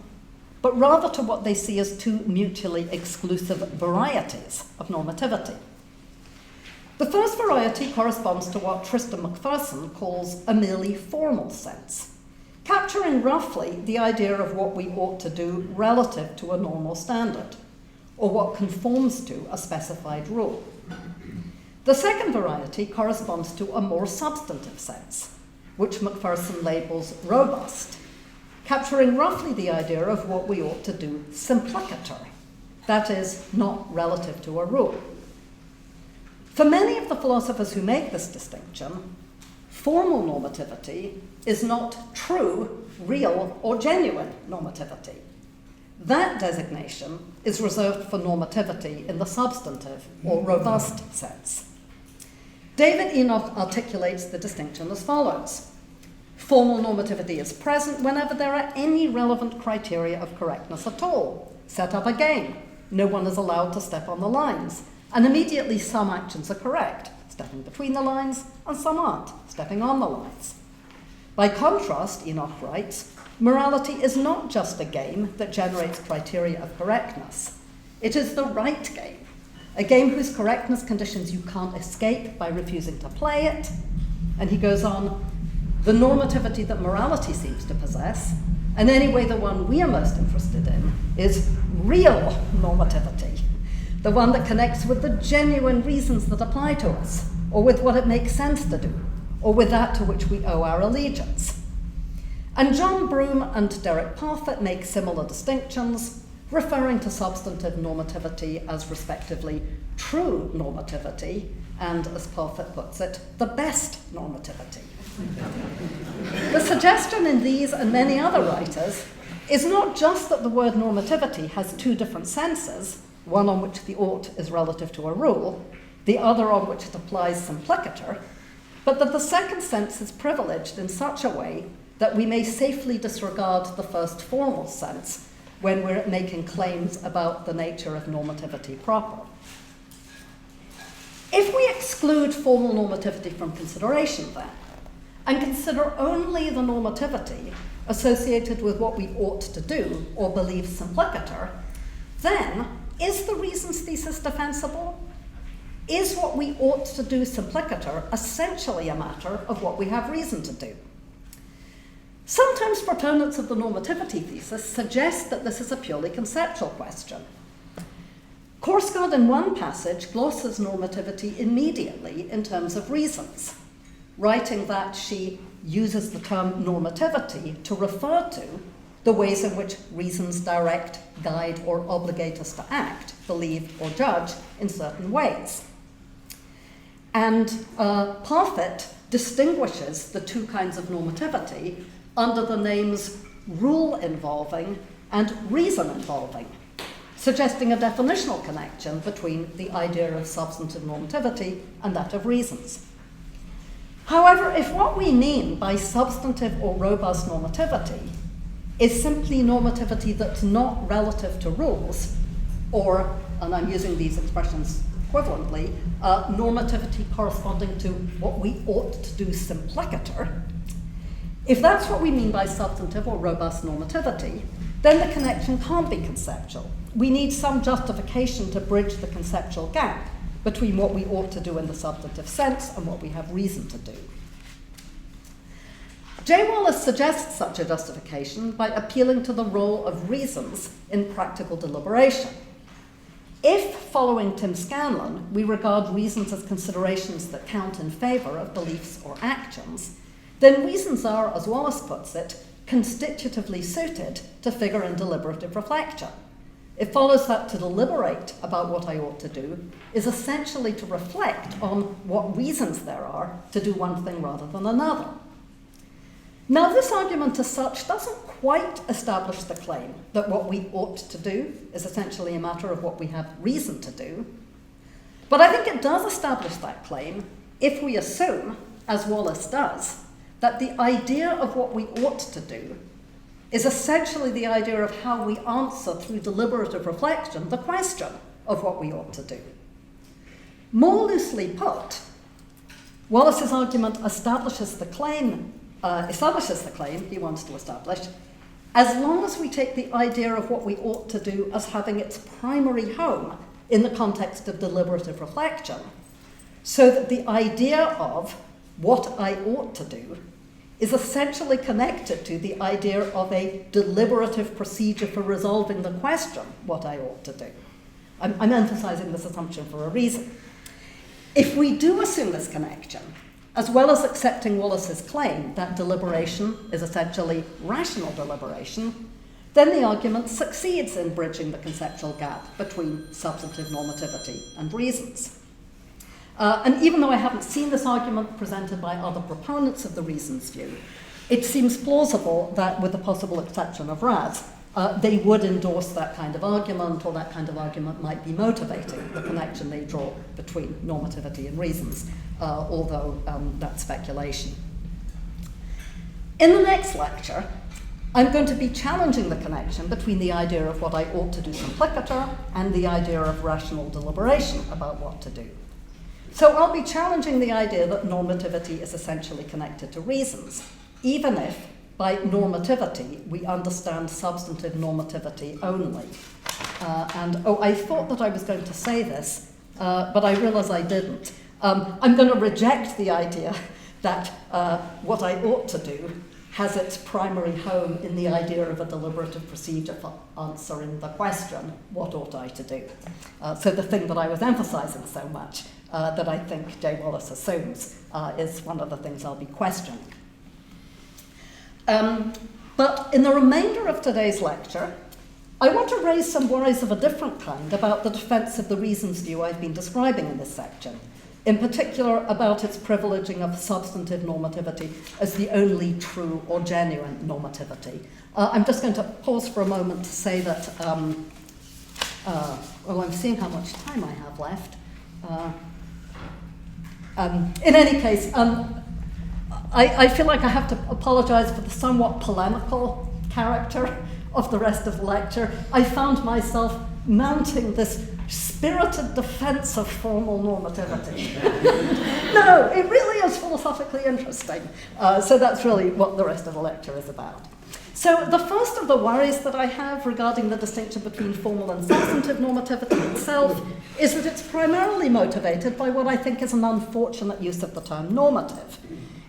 but rather to what they see as two mutually exclusive varieties of normativity. The first variety corresponds to what Tristan McPherson calls a merely formal sense, capturing roughly the idea of what we ought to do relative to a normal standard, or what conforms to a specified rule. The second variety corresponds to a more substantive sense, which McPherson labels robust, capturing roughly the idea of what we ought to do simpliciter, that is, not relative to a rule. For many of the philosophers who make this distinction, formal normativity is not true, real, or genuine normativity. That designation is reserved for normativity in the substantive or robust sense. David Enoch articulates the distinction as follows. Formal normativity is present whenever there are any relevant criteria of correctness at all. Set up a game. No one is allowed to step on the lines. And immediately some actions are correct, stepping between the lines, and some aren't, stepping on the lines. By contrast, Enoch writes, morality is not just a game that generates criteria of correctness. It is the right game, a game whose correctness conditions you can't escape by refusing to play it. And he goes on, the normativity that morality seems to possess, and anyway the one we are most interested in, is real normativity, the one that connects with the genuine reasons that apply to us, or with what it makes sense to do, or with that to which we owe our allegiance. And John Broome and Derek Parfit make similar distinctions, referring to substantive normativity as respectively true normativity, and, as Parfit puts it, the best normativity. The suggestion in these and many other writers is not just that the word normativity has two different senses, one on which the ought is relative to a rule, the other on which it applies simplicator, but that the second sense is privileged in such a way that we may safely disregard the first formal sense when we're making claims about the nature of normativity proper. If we exclude formal normativity from consideration then, and consider only the normativity associated with what we ought to do or believe simplicator, then is the reasons thesis defensible? Is what we ought to do simplicator essentially a matter of what we have reason to do? Sometimes proponents of the normativity thesis suggest that this is a purely conceptual question. Korsgaard in one passage glosses normativity immediately in terms of reasons, writing that she uses the term normativity to refer to the ways in which reasons direct, guide, or obligate us to act, believe, or judge in certain ways. And Parfit distinguishes the two kinds of normativity under the names rule involving and reason involving, suggesting a definitional connection between the idea of substantive normativity and that of reasons. However, if what we mean by substantive or robust normativity is simply normativity that's not relative to rules, or, and I'm using these expressions equivalently, normativity corresponding to what we ought to do simplicator, if that's what we mean by substantive or robust normativity, then the connection can't be conceptual. We need some justification to bridge the conceptual gap between what we ought to do in the substantive sense and what we have reason to do. J. Wallace suggests such a justification by appealing to the role of reasons in practical deliberation. If, following Tim Scanlon, we regard reasons as considerations that count in favour of beliefs or actions, then reasons are, as Wallace puts it, constitutively suited to figure in deliberative reflection. It follows that to deliberate about what I ought to do is essentially to reflect on what reasons there are to do one thing rather than another. Now, this argument as such doesn't quite establish the claim that what we ought to do is essentially a matter of what we have reason to do, but I think it does establish that claim if we assume, as Wallace does, that the idea of what we ought to do is essentially the idea of how we answer through deliberative reflection the question of what we ought to do. More loosely put, Wallace's argument establishes the claim he wants to establish, as long as we take the idea of what we ought to do as having its primary home in the context of deliberative reflection, so that the idea of what I ought to do is essentially connected to the idea of a deliberative procedure for resolving the question, what I ought to do. I'm emphasizing this assumption for a reason. If we do assume this connection, as well as accepting Wallace's claim that deliberation is essentially rational deliberation, then the argument succeeds in bridging the conceptual gap between substantive normativity and reasons. And even though I haven't seen this argument presented by other proponents of the reasons view, it seems plausible that, with the possible exception of Raz, they would endorse that kind of argument, or that kind of argument might be motivating the connection they draw between normativity and reasons, although that's speculation. In the next lecture, I'm going to be challenging the connection between the idea of what I ought to do simplicator and the idea of rational deliberation about what to do. So I'll be challenging the idea that normativity is essentially connected to reasons, even if by normativity we understand substantive normativity only. I thought that I was going to say this, but I realize I didn't. I'm going to reject the idea that what I ought to do has its primary home in the idea of a deliberative procedure for answering the question, what ought I to do? So the thing that I was emphasizing so much, that I think J. Wallace assumes, is one of the things I'll be questioning. But in the remainder of today's lecture, I want to raise some worries of a different kind about the defense of the reasons view I've been describing in this section, in particular about its privileging of substantive normativity as the only true or genuine normativity. I'm just going to pause for a moment to say that, well, I'm seeing how much time I have left. In any case, I feel like I have to apologize for the somewhat polemical character of the rest of the lecture. I found myself mounting this spirited defense of formal normativity. No, it really is philosophically interesting. So that's really what the rest of the lecture is about. So the first of the worries that I have regarding the distinction between formal and substantive normativity itself is that it's primarily motivated by what I think is an unfortunate use of the term normative.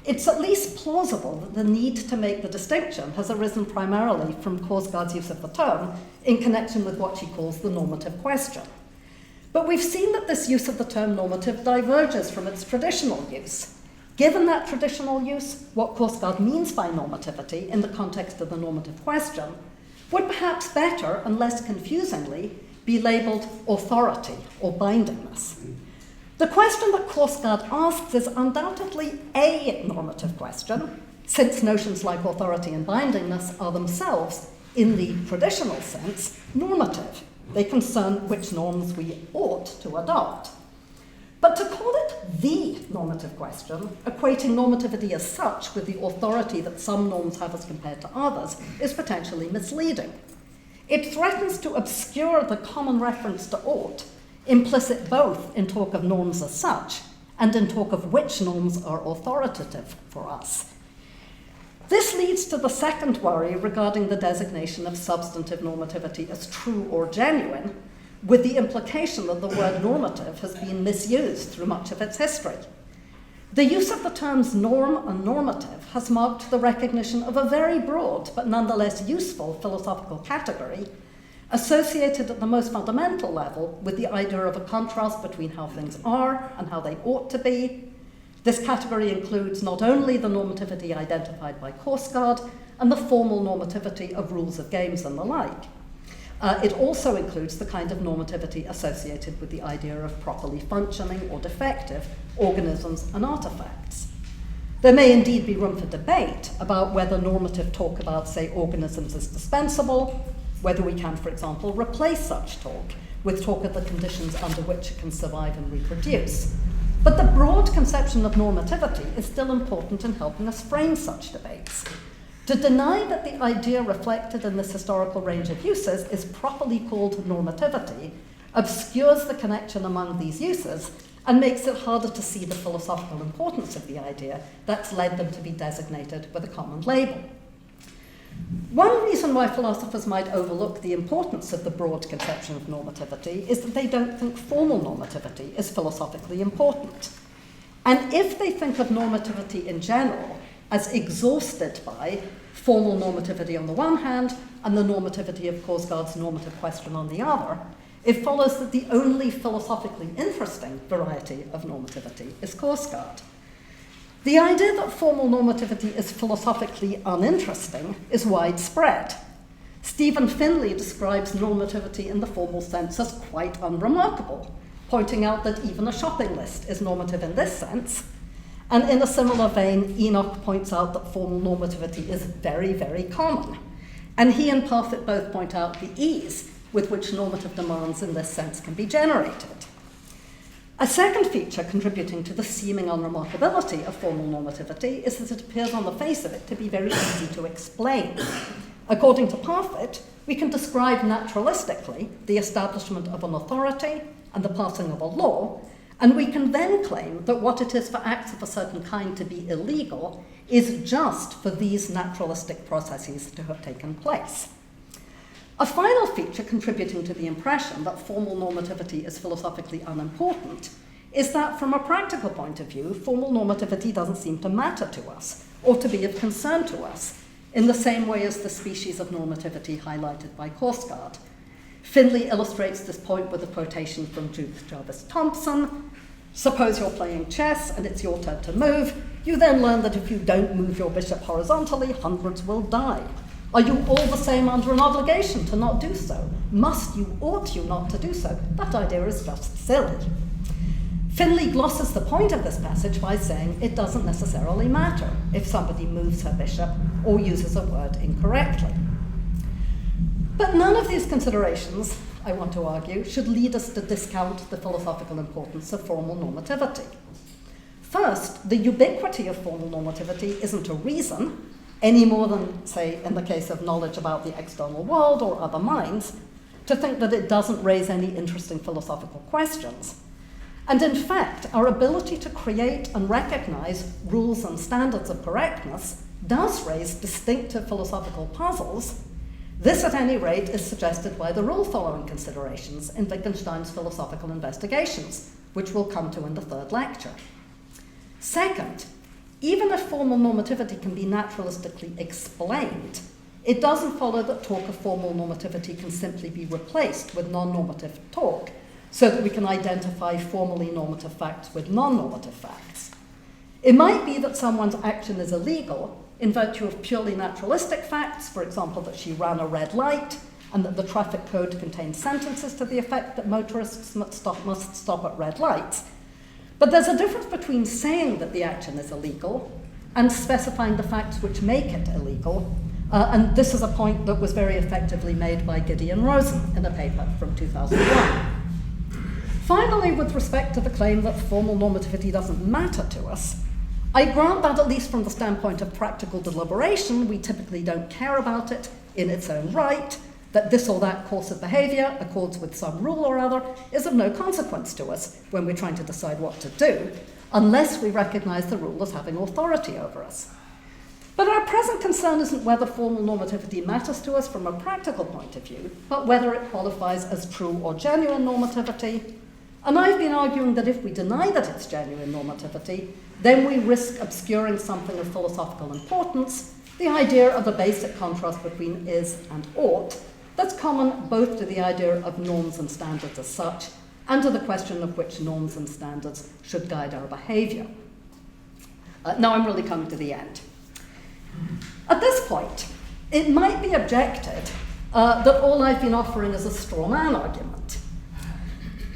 It's at least plausible that the need to make the distinction has arisen primarily from Korsgaard's use of the term in connection with what she calls the normative question. But we've seen that this use of the term normative diverges from its traditional use. Given that traditional use, what Korsgaard means by normativity in the context of the normative question would perhaps better and less confusingly be labelled authority or bindingness. The question that Korsgaard asks is undoubtedly a normative question, since notions like authority and bindingness are themselves, in the traditional sense, normative. They concern which norms we ought to adopt. But to call it the normative question, equating normativity as such with the authority that some norms have as compared to others, is potentially misleading. It threatens to obscure the common reference to ought, implicit both in talk of norms as such and in talk of which norms are authoritative for us. This leads to the second worry regarding the designation of substantive normativity as true or genuine, with the implication that the word normative has been misused through much of its history. The use of the terms norm and normative has marked the recognition of a very broad but nonetheless useful philosophical category associated at the most fundamental level with the idea of a contrast between how things are and how they ought to be. This category includes not only the normativity identified by Korsgaard and the formal normativity of rules of games and the like. It also includes the kind of normativity associated with the idea of properly functioning or defective organisms and artifacts. There may indeed be room for debate about whether normative talk about, say, organisms is dispensable, whether we can, for example, replace such talk with talk of the conditions under which it can survive and reproduce. But the broad conception of normativity is still important in helping us frame such debates. To deny that the idea reflected in this historical range of uses is properly called normativity obscures the connection among these uses and makes it harder to see the philosophical importance of the idea that's led them to be designated with a common label. One reason why philosophers might overlook the importance of the broad conception of normativity is that they don't think formal normativity is philosophically important. And if they think of normativity in general as exhausted by formal normativity on the one hand and the normativity of Korsgaard's normative question on the other, it follows that the only philosophically interesting variety of normativity is Korsgaard. The idea that formal normativity is philosophically uninteresting is widespread. Stephen Finley describes normativity in the formal sense as quite unremarkable, pointing out that even a shopping list is normative in this sense. And in a similar vein, Enoch points out that formal normativity is very, very common. And he and Parfit both point out the ease with which normative demands in this sense can be generated. A second feature contributing to the seeming unremarkability of formal normativity is that it appears on the face of it to be very easy to explain. According to Parfit, we can describe naturalistically the establishment of an authority and the passing of a law, and we can then claim that what it is for acts of a certain kind to be illegal is just for these naturalistic processes to have taken place. A final feature contributing to the impression that formal normativity is philosophically unimportant is that, from a practical point of view, formal normativity doesn't seem to matter to us or to be of concern to us in the same way as the species of normativity highlighted by Korsgaard. Finley illustrates this point with a quotation from Judith Jarvis Thompson. Suppose you're playing chess and it's your turn to move. You then learn that if you don't move your bishop horizontally, hundreds will die. Are you all the same under an obligation to not do so? Must you, ought you not to do so? That idea is just silly. Finley glosses the point of this passage by saying it doesn't necessarily matter if somebody moves her bishop or uses a word incorrectly. But none of these considerations, I want to argue, should lead us to discount the philosophical importance of formal normativity. First, the ubiquity of formal normativity isn't a reason, any more than, say, in the case of knowledge about the external world or other minds, to think that it doesn't raise any interesting philosophical questions. And in fact, our ability to create and recognize rules and standards of correctness does raise distinctive philosophical puzzles. This, at any rate, is suggested by the rule-following considerations in Wittgenstein's philosophical investigations, which we'll come to in the third lecture. Second, even if formal normativity can be naturalistically explained, it doesn't follow that talk of formal normativity can simply be replaced with non-normative talk, so that we can identify formally normative facts with non-normative facts. It might be that someone's action is illegal in virtue of purely naturalistic facts, for example, that she ran a red light, and that the traffic code contains sentences to the effect that motorists must stop at red lights. But there's a difference between saying that the action is illegal and specifying the facts which make it illegal, and this is a point that was very effectively made by Gideon Rosen in a paper from 2001. Finally, with respect to the claim that formal normativity doesn't matter to us, I grant that, at least from the standpoint of practical deliberation, we typically don't care about it in its own right, that this or that course of behavior accords with some rule or other is of no consequence to us when we're trying to decide what to do, unless we recognize the rule as having authority over us. But our present concern isn't whether formal normativity matters to us from a practical point of view, but whether it qualifies as true or genuine normativity. And I've been arguing that if we deny that it's genuine normativity, then we risk obscuring something of philosophical importance, the idea of a basic contrast between is and ought, that's common both to the idea of norms and standards as such, and to the question of which norms and standards should guide our behavior. Now I'm really coming to the end. At this point, it might be objected that all I've been offering is a straw man argument.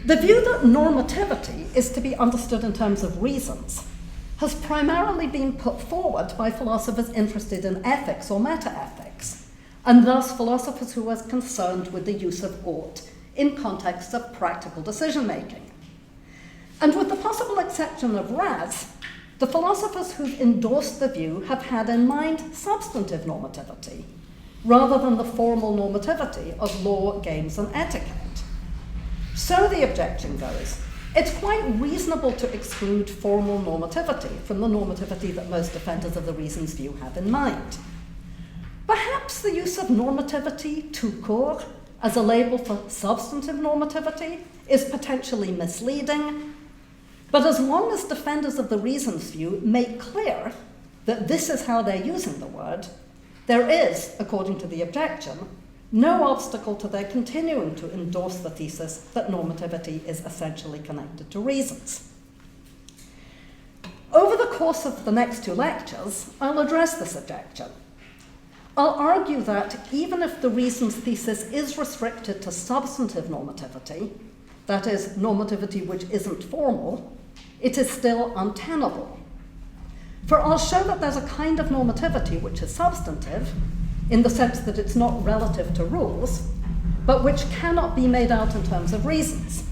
The view that normativity is to be understood in terms of reasons has primarily been put forward by philosophers interested in ethics or meta-ethics, and thus philosophers who are concerned with the use of ought in contexts of practical decision-making. And with the possible exception of Raz, the philosophers who've endorsed the view have had in mind substantive normativity, rather than the formal normativity of law, games, and etiquette. So the objection goes, it's quite reasonable to exclude formal normativity from the normativity that most defenders of the reasons view have in mind. Perhaps the use of normativity tout court as a label for substantive normativity is potentially misleading, but as long as defenders of the reasons view make clear that this is how they're using the word, there is, according to the objection, no obstacle to their continuing to endorse the thesis that normativity is essentially connected to reasons. Over the course of the next two lectures, I'll address this objection. I'll argue that even if the reasons thesis is restricted to substantive normativity, that is, normativity which isn't formal, it is still untenable. For I'll show that there's a kind of normativity which is substantive, in the sense that it's not relative to rules, but which cannot be made out in terms of reasons.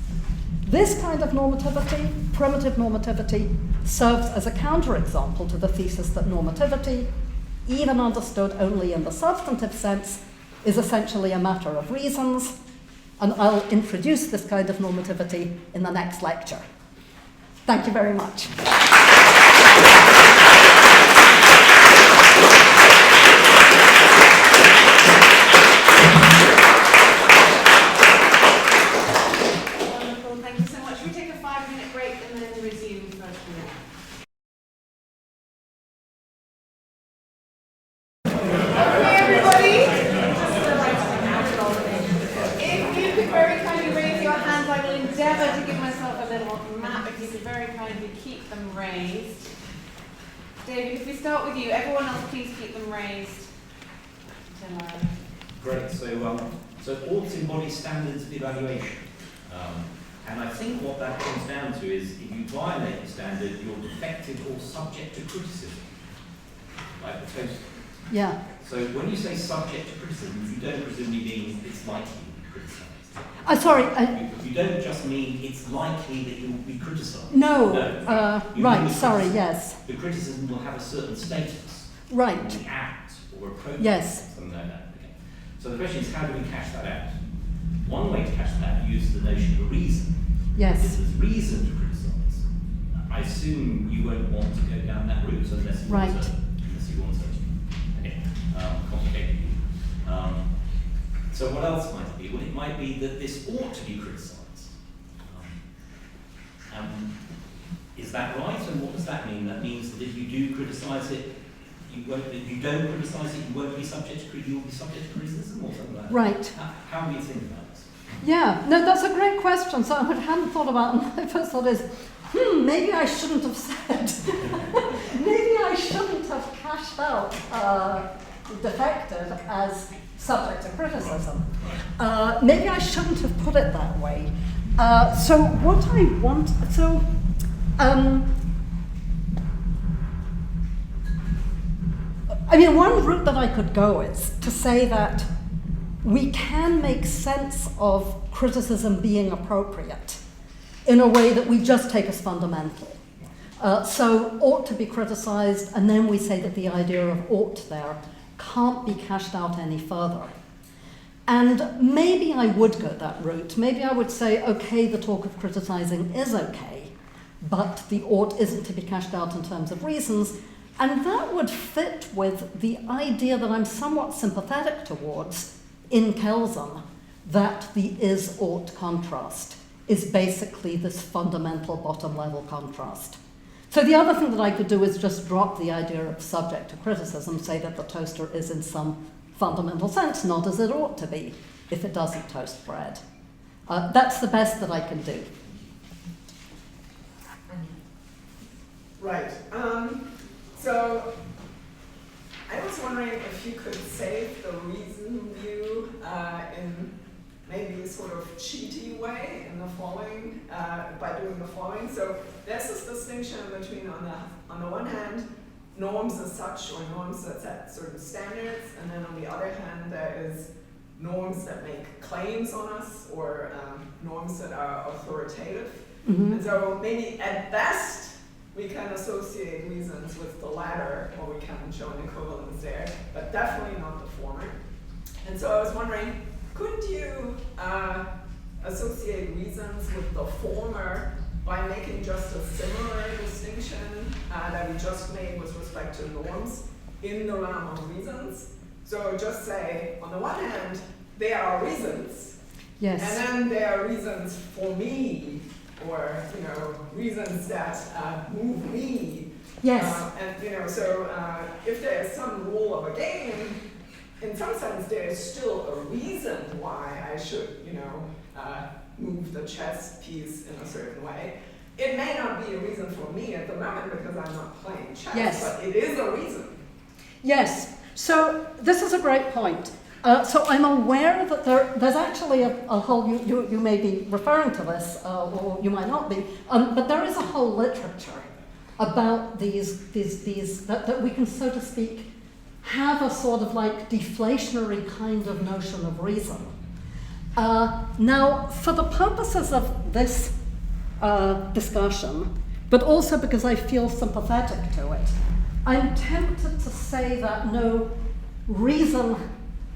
This kind of normativity, primitive normativity, serves as a counterexample to the thesis that normativity, even understood only in the substantive sense, is essentially a matter of reasons, and I'll introduce this kind of normativity in the next lecture. Thank you very much. David, if we start with you, everyone else please keep them raised. Great, so ought embodies standards of evaluation. And I think what that comes down to is if you violate the standard, you're defective or subject to criticism. Like the toast. Yeah. So when you say subject to criticism, you don't presumably mean it's likely to be criticised. Sorry. You don't just mean it's likely that you'll be criticised. No. Right, sorry, yes. The criticism will have a certain status. Right. An act or a program. Yes. Something like that. Okay. So the question is, how do we cash that out? One way to cash that out uses the notion of a reason. Yes. If there's reason to criticise, I assume you won't want to go down that route unless you want to. Complicated. So what else might it be? Well, it might be that this ought to be criticised. Is that right? And what does that mean? That means that if you do criticise it, you won't. If you don't criticise it, you won't be subject to criticism. You will be subject to criticism, or something like that. Right. How do you think about this? Yeah. No, that's a great question. So what I hadn't thought about, and my first thought is, maybe I shouldn't have said. Maybe I shouldn't have cashed out defective as subject to criticism. Maybe I shouldn't have put it that way. So what I want, I mean, one route that I could go is to say that we can make sense of criticism being appropriate in a way that we just take as fundamental. So ought to be criticized, and then we say that the idea of ought there can't be cashed out any further. And maybe I would go that route. Maybe I would say, okay, the talk of criticizing is okay, but the ought isn't to be cashed out in terms of reasons. And that would fit with the idea that I'm somewhat sympathetic towards in Kelsen, that the is-ought contrast is basically this fundamental bottom-level contrast. So the other thing that I could do is just drop the idea of subject to criticism, say that the toaster is in some fundamental sense not as it ought to be if it doesn't toast bread. That's the best that I can do. Right. So I was wondering if you could save the reason view in maybe a sort of cheaty way in the following, by doing the following. So there's this distinction between, on the one hand, norms as such, or norms that set certain standards, and then on the other hand, there is norms that make claims on us, or norms that are authoritative. Mm-hmm. And so maybe at best, we can associate reasons with the latter, or we can show an equivalence there, but definitely not the former. And so I was wondering, couldn't you associate reasons with the former by making just a similar distinction that we just made with respect to norms in the realm of reasons? So just say, on the one hand, there are reasons, yes, and then there are reasons for me, or reasons that move me. Yes. And so if there is some rule of a game, in some sense there is still a reason why I should, move the chess piece in a certain way. It may not be a reason for me at the moment because I'm not playing chess, yes, but it is a reason. Yes. So this is a great point. So I'm aware that there's actually a whole, you may be referring to this, or you might not be, but there is a whole literature about these that we can, so to speak, have a sort of like deflationary kind of notion of reason. Now, for the purposes of this discussion, but also because I feel sympathetic to it, I'm tempted to say that no reason,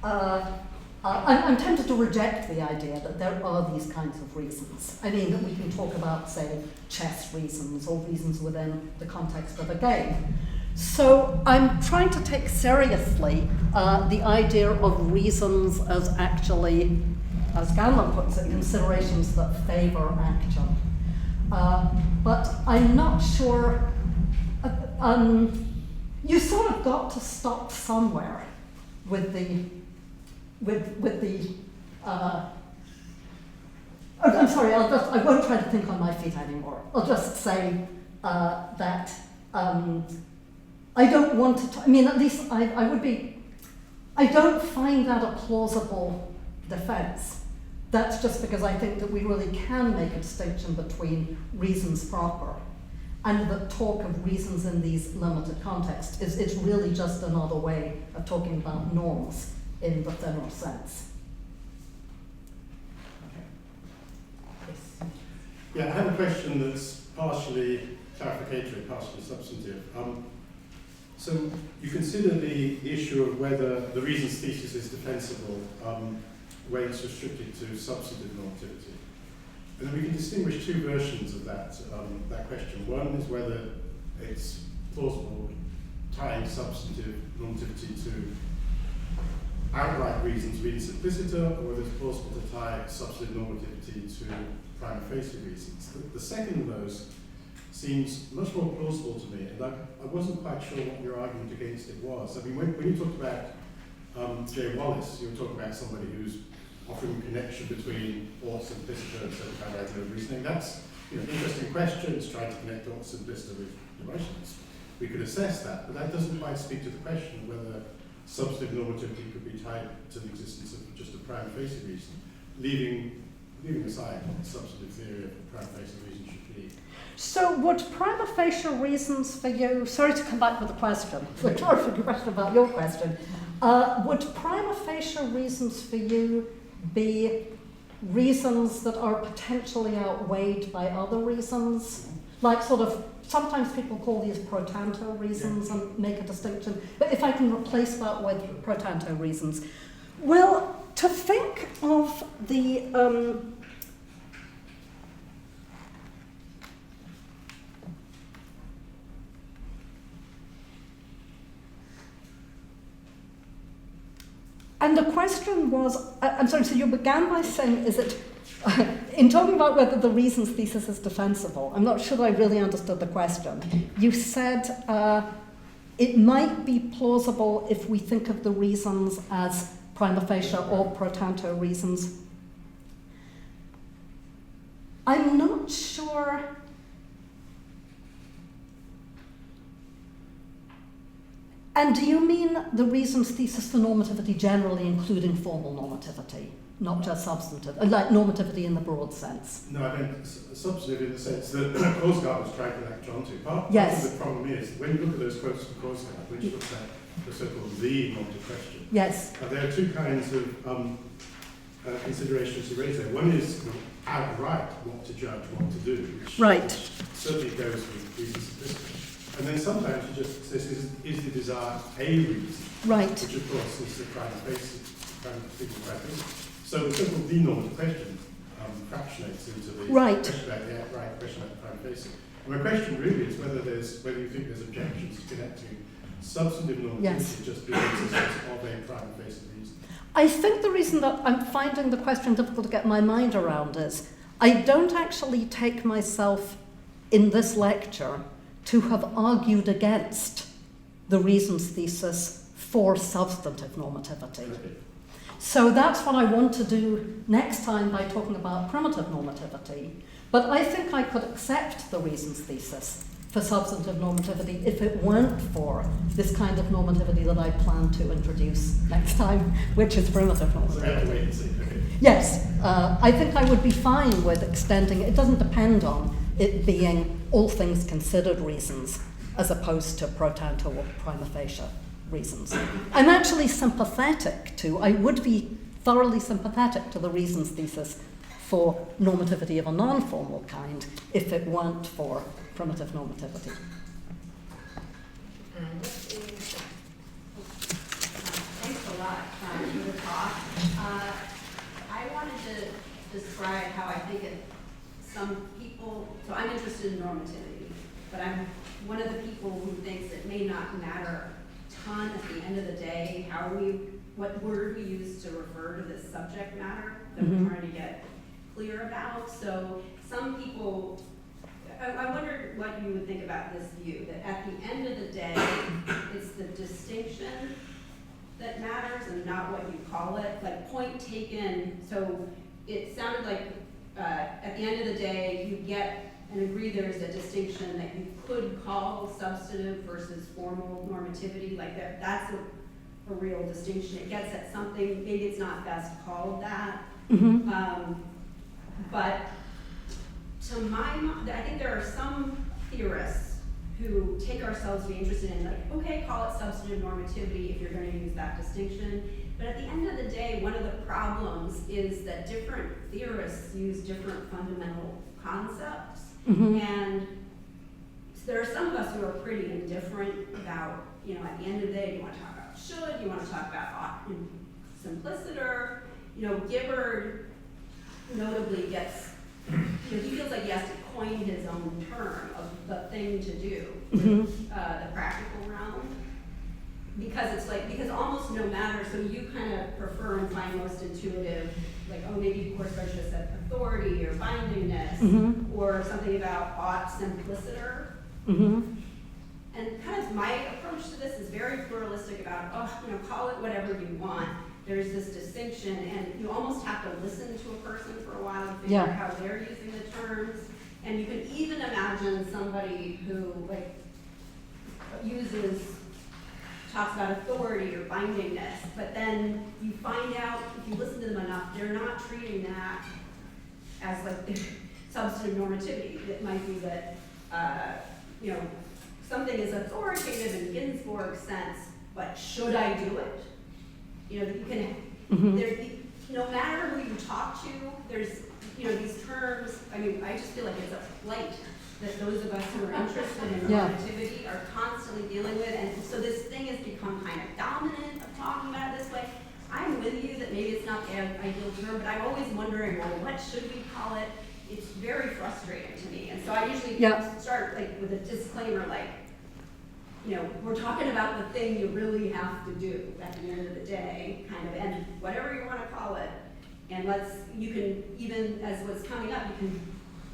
I'm tempted to reject the idea that there are these kinds of reasons. I mean, that we can talk about, say, chess reasons or reasons within the context of a game. So I'm trying to take seriously the idea of reasons as actually, as Scanlon puts it, considerations that favor action. But I'm not sure, you sort of got to stop somewhere with the I'm sorry, I won't try to think on my feet anymore. I'll just say that I don't want to, at least I don't find that a plausible defense That's just because I think that we really can make a distinction between reasons proper, and that talk of reasons in these limited contexts is really just another way of talking about norms in the thinner sense. Yeah, I have a question that's partially clarificatory, partially substantive. So you consider the issue of whether the reasons thesis is defensible when it's restricted to substantive normativity. And then we can distinguish two versions of that question. One is whether it's plausible tying substantive normativity to outright reasons, reading simpliciter, or whether it's plausible to tie substantive normativity to prima facie reasons. The second of those seems much more plausible to me, and I wasn't quite sure what your argument against it was. I mean, when you talked about J. Wallace, you were talking about somebody who's offering a connection between ought simpliciter and some kind of idea of reasoning. That's interesting questions, trying to connect ought simpliciter with emotions. We could assess that, but that doesn't quite speak to the question of whether substantive normativity could be tied to the existence of just a prima facie reason, leaving aside what the substantive theory of prima facie reason should be. So would prima facie reasons for you, sorry to come back with a question, the terrific question about your question, would prima facie reasons for you be reasons that are potentially outweighed by other reasons? Like sort of, sometimes people call these pro tanto reasons and make a distinction, but if I can replace that with pro tanto reasons. Well, to think of the and the question was, I'm sorry, so you began by saying, is it, in talking about whether the reasons thesis is defensible, I'm not sure I really understood the question. You said it might be plausible if we think of the reasons as prima facie or pro tanto reasons. I'm not sure. And do you mean the reasons thesis for normativity generally, including formal normativity, not just substantive, like normativity in the broad sense? No, I meant substantive in the sense that Korsgaard was trying to latch onto. Part Yes. of the problem is, when you look at those quotes from Korsgaard, which looks at the so-called the normative question, Yes. There are two kinds of considerations to raise there. One is outright what to judge, what to do, which Right. certainly goes with reason simplicity. And then sometimes you just say, is the desire a reason? Right. Which of course is the prima facie. So the so-called denormative question fractionates into the Right. question about the outright question about the prima facie. And my question really is whether you think there's objections to connecting substantive normativity Yes. just being the existence of a prima facie reason. I think the reason that I'm finding the question difficult to get my mind around is I don't actually take myself in this lecture to have argued against the reasons thesis for substantive normativity. Okay. So that's what I want to do next time by talking about primitive normativity. But I think I could accept the reasons thesis for substantive normativity if it weren't for this kind of normativity that I plan to introduce next time, which is primitive normativity. So we have to wait and see. Okay. Yes, I think I would be fine with extending it. It doesn't depend on it being all things considered reasons as opposed to pro tanto or prima facie reasons. I'm actually sympathetic to, I would be thoroughly sympathetic to the reasons thesis for normativity of a non-formal kind if it weren't for primitive normativity. Thanks a lot for the talk. I wanted to describe how I think some people, so I'm interested in normativity, but I'm one of the people who thinks it may not matter a ton at the end of the day what word we use to refer to this subject matter that we're trying to get clear about. So some people, I wondered what you would think about this view, that at the end of the day, it's the distinction that matters and not what you call it. Like point taken, so it sounded like at the end of the day, you get and agree there is a distinction that you could call substantive versus formal normativity, like that's a real distinction. It gets at something, maybe it's not best called that, But to my mind, I think there are some theorists who take ourselves to be interested in, like, okay, call it substantive normativity if you're going to use that distinction. But at the end of the day, one of the problems is that different theorists use different fundamental concepts. And there are some of us who are pretty indifferent about, you know, at the end of the day, do you want to talk about should, do you want to talk about ought and simpliciter? You know, Gibbard notably gets, you know, he feels like he has to coin his own term of the thing to do, the practical realm. Because it's like, because almost no matter, so you kind of prefer and find most intuitive, like, oh, maybe Korsgaard should have said authority or bindingness, or something about ought simpliciter. And kind of my approach to this is very pluralistic about, oh, you know, call it whatever you want. There's this distinction, and you almost have to listen to a person for a while to figure out how they're using the terms. And you can even imagine somebody who, like, talks about authority or bindingness, but then you find out, if you listen to them enough, they're not treating that as, like, substantive normativity. It might be that, you know, something is authoritative in Ginsborg's sense, but should I do it? You know, you can, no matter who you talk to, there's, you know, these terms, I mean, I just feel like it's a plight that those of us who are interested in normativity are constantly dealing with, and so this thing has become kind of dominant of talking about it this way. I'm with you that maybe it's not the ideal term, but I'm always wondering, well, what should we call it? It's very frustrating to me, and so I usually start like with a disclaimer, like, you know, we're talking about the thing you really have to do at the end of the day, kind of, and whatever you want to call it, and you can, even as what's coming up,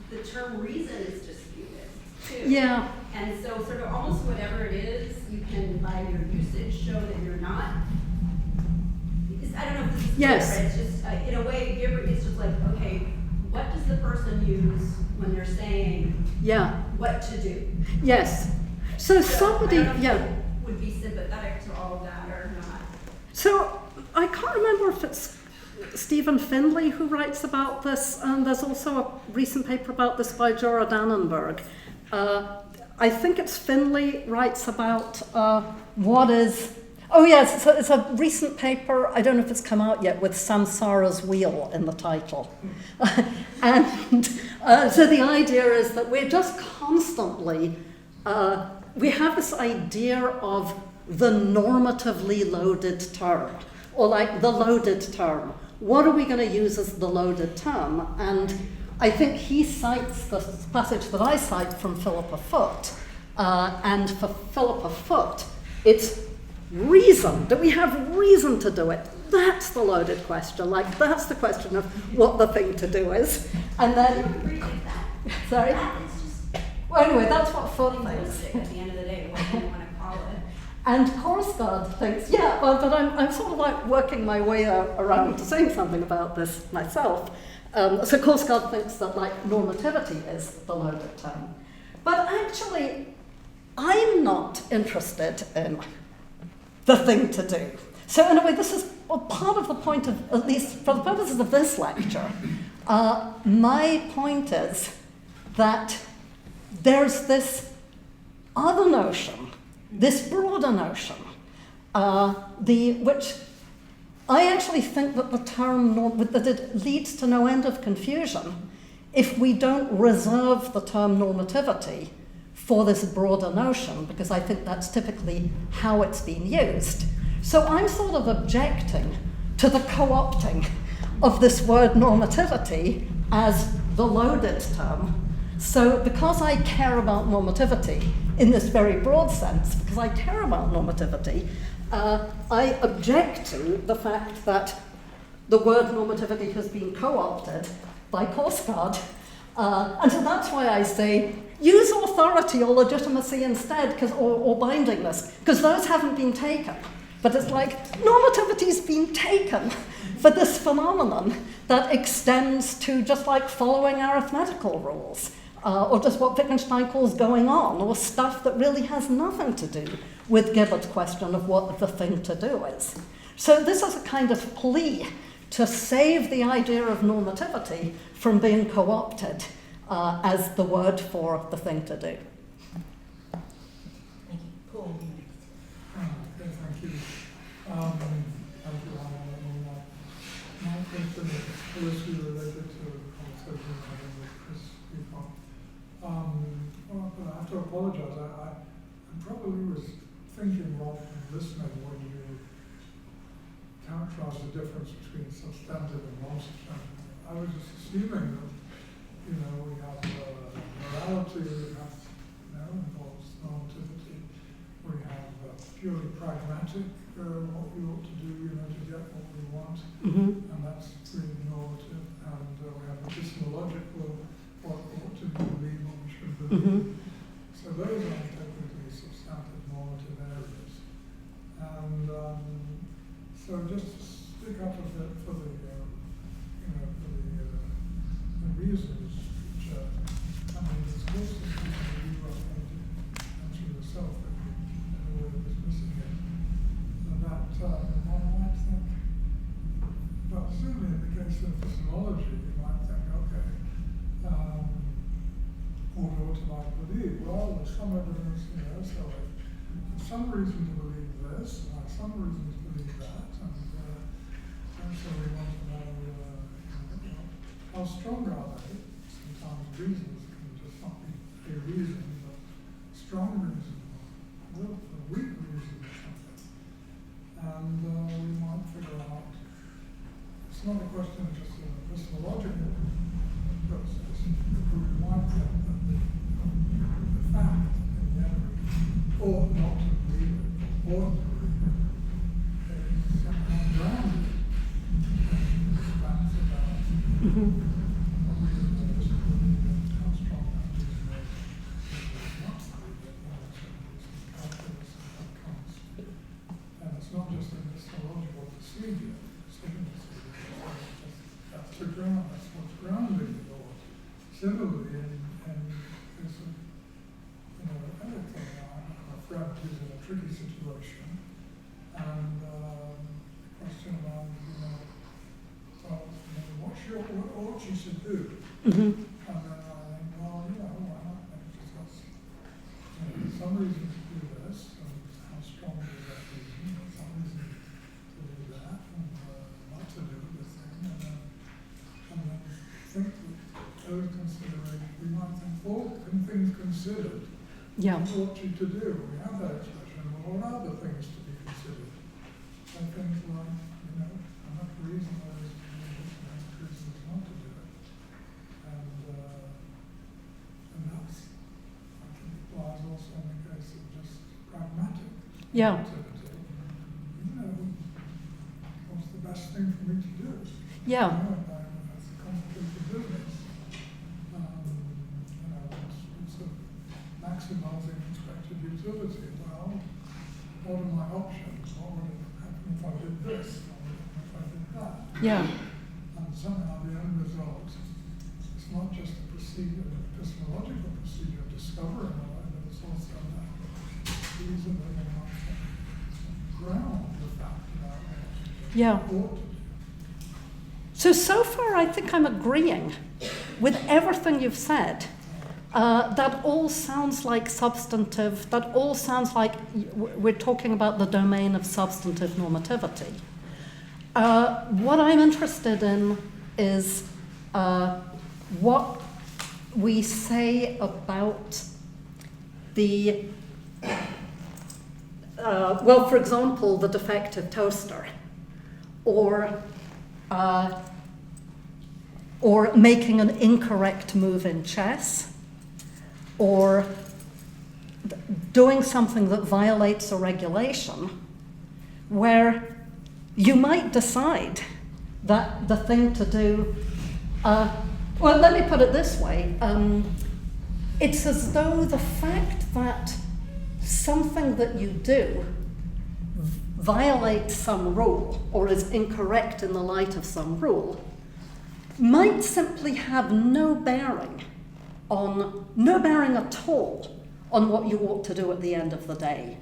the term reason is disputed too. Yeah. And so sort of almost whatever it is, you can, by your usage, show that you're not. I don't know if this is clear, but it's just, in a way, it's just like, okay, what does the person use when they're saying what to do? Yes. So somebody, I don't know if would be sympathetic to all of that or not. So I can't remember if it's Stephen Findlay who writes about this, and there's also a recent paper about this by Jorah Dannenberg. I think it's Findlay writes about what is, it's a recent paper, I don't know if it's come out yet, with Samsara's Wheel in the title. And so the idea is that we're just constantly, we have this idea of the normatively loaded term, or like the loaded term. What are we going to use as the loaded term? And I think he cites the passage that I cite from Philippa Foot. And for Philippa Foot, it's reason. Do we have reason to do it? That's the loaded question. Like, that's the question of what the thing to do is. And then... I don't agree with that. Sorry? That is just... Well, anyway, that's what Foot thinks. At the end of the day, what do you want to call it? And Korsgaard thinks, but I'm sort of like working my way around to saying something about this myself. So Korsgaard thinks that like normativity is the loaded term. But actually, I'm not interested in the thing to do. So in a way, this is part of the point of, at least for the purposes of this lecture, my point is that there's this other notion, this broader notion, which I actually think that the term, that it leads to no end of confusion if we don't reserve the term normativity for this broader notion, because I think that's typically how it's been used. So I'm sort of objecting to the co-opting of this word normativity as the loaded term. So because I care about normativity in this very broad sense, because I care about normativity, I object to the fact that the word normativity has been co-opted by Korsgaard. And so that's why I say, use authority or legitimacy instead, or bindingness, because those haven't been taken. But it's like, normativity's been taken for this phenomenon that extends to just like following arithmetical rules, or just what Wittgenstein calls going on, or stuff that really has nothing to do with Gibbard's question of what the thing to do is. So this is a kind of plea to save the idea of normativity from being co-opted as the word for the thing to do. Thank you. Paul. Okay, thank you. Thank you, Hannah. My question is closely related to the conversation I had with Chris before. Well, I have to apologize. I probably was thinking rather than listening when you characterize the difference between substantive and non-substantive. I was just assuming that, we have morality, we have, involves normativity, we have purely pragmatic, what we ought to do, to get what we want, and that's really normative, and we have epistemological, what ought to believe, what we should believe. So those are technically substantive normative areas. And so just to speak up a bit for the, the reasons, which, it's also something that you mentioned yourself that you were dismissing it, that one might think, but certainly in the case of epistemology, you might think, okay, what ought I believe? Well, there's some evidence, so there's some reason to believe this, and some reason to believe that, and so we want to know how strong are they? Sometimes reasons can just not be a reason, but strong reason, or a weak reason or something. And we might figure out, it's not a question of just an epistemological process, but we might think that the fact in the end ought not to believe it, ought to believe it, is somehow grounded in the facts about what we propose to believe it, how strong that reason is, not to believe it, and some calculus and outcomes. And it's not just an epistemological procedure, that's the ground, that's what's grounding it all. Similarly, in case of, everything, I'm a friend who's in a tricky situation, and the question around, what ought you to do? And then I think, well, why not? Because that's, some reason to do this, and how strong is that reason? Some reason to do that, and not to do this thing, and then think that those considerations, we might think, all things considered, what ought you to do? We have that expression, well, what are the things to be considered? So things like, how much reason there is to do this, and how much reason is not to do it. And that's, I think, applies also in the case of just pragmatic activity. What's the best thing for me to do? That's a complicated business. It's maximizing expected utility. Well, what are my options? What would happen if I did this? What would happen if I did that? And somehow the end result, it's not just a procedure, an epistemological procedure of discovering a way, but it's also that these are the ground the fact about what you ought to do. So far I think I'm agreeing with everything you've said. That all sounds like substantive, that all sounds like we're talking about the domain of substantive normativity. What I'm interested in is what we say about the, for example, the defective toaster, or making an incorrect move in chess, or doing something that violates a regulation, where you might decide that the thing to do, well, let me put it this way. It's as though the fact that something that you do violates some rule or is incorrect in the light of some rule might simply have no bearing at all on what you ought to do at the end of the day.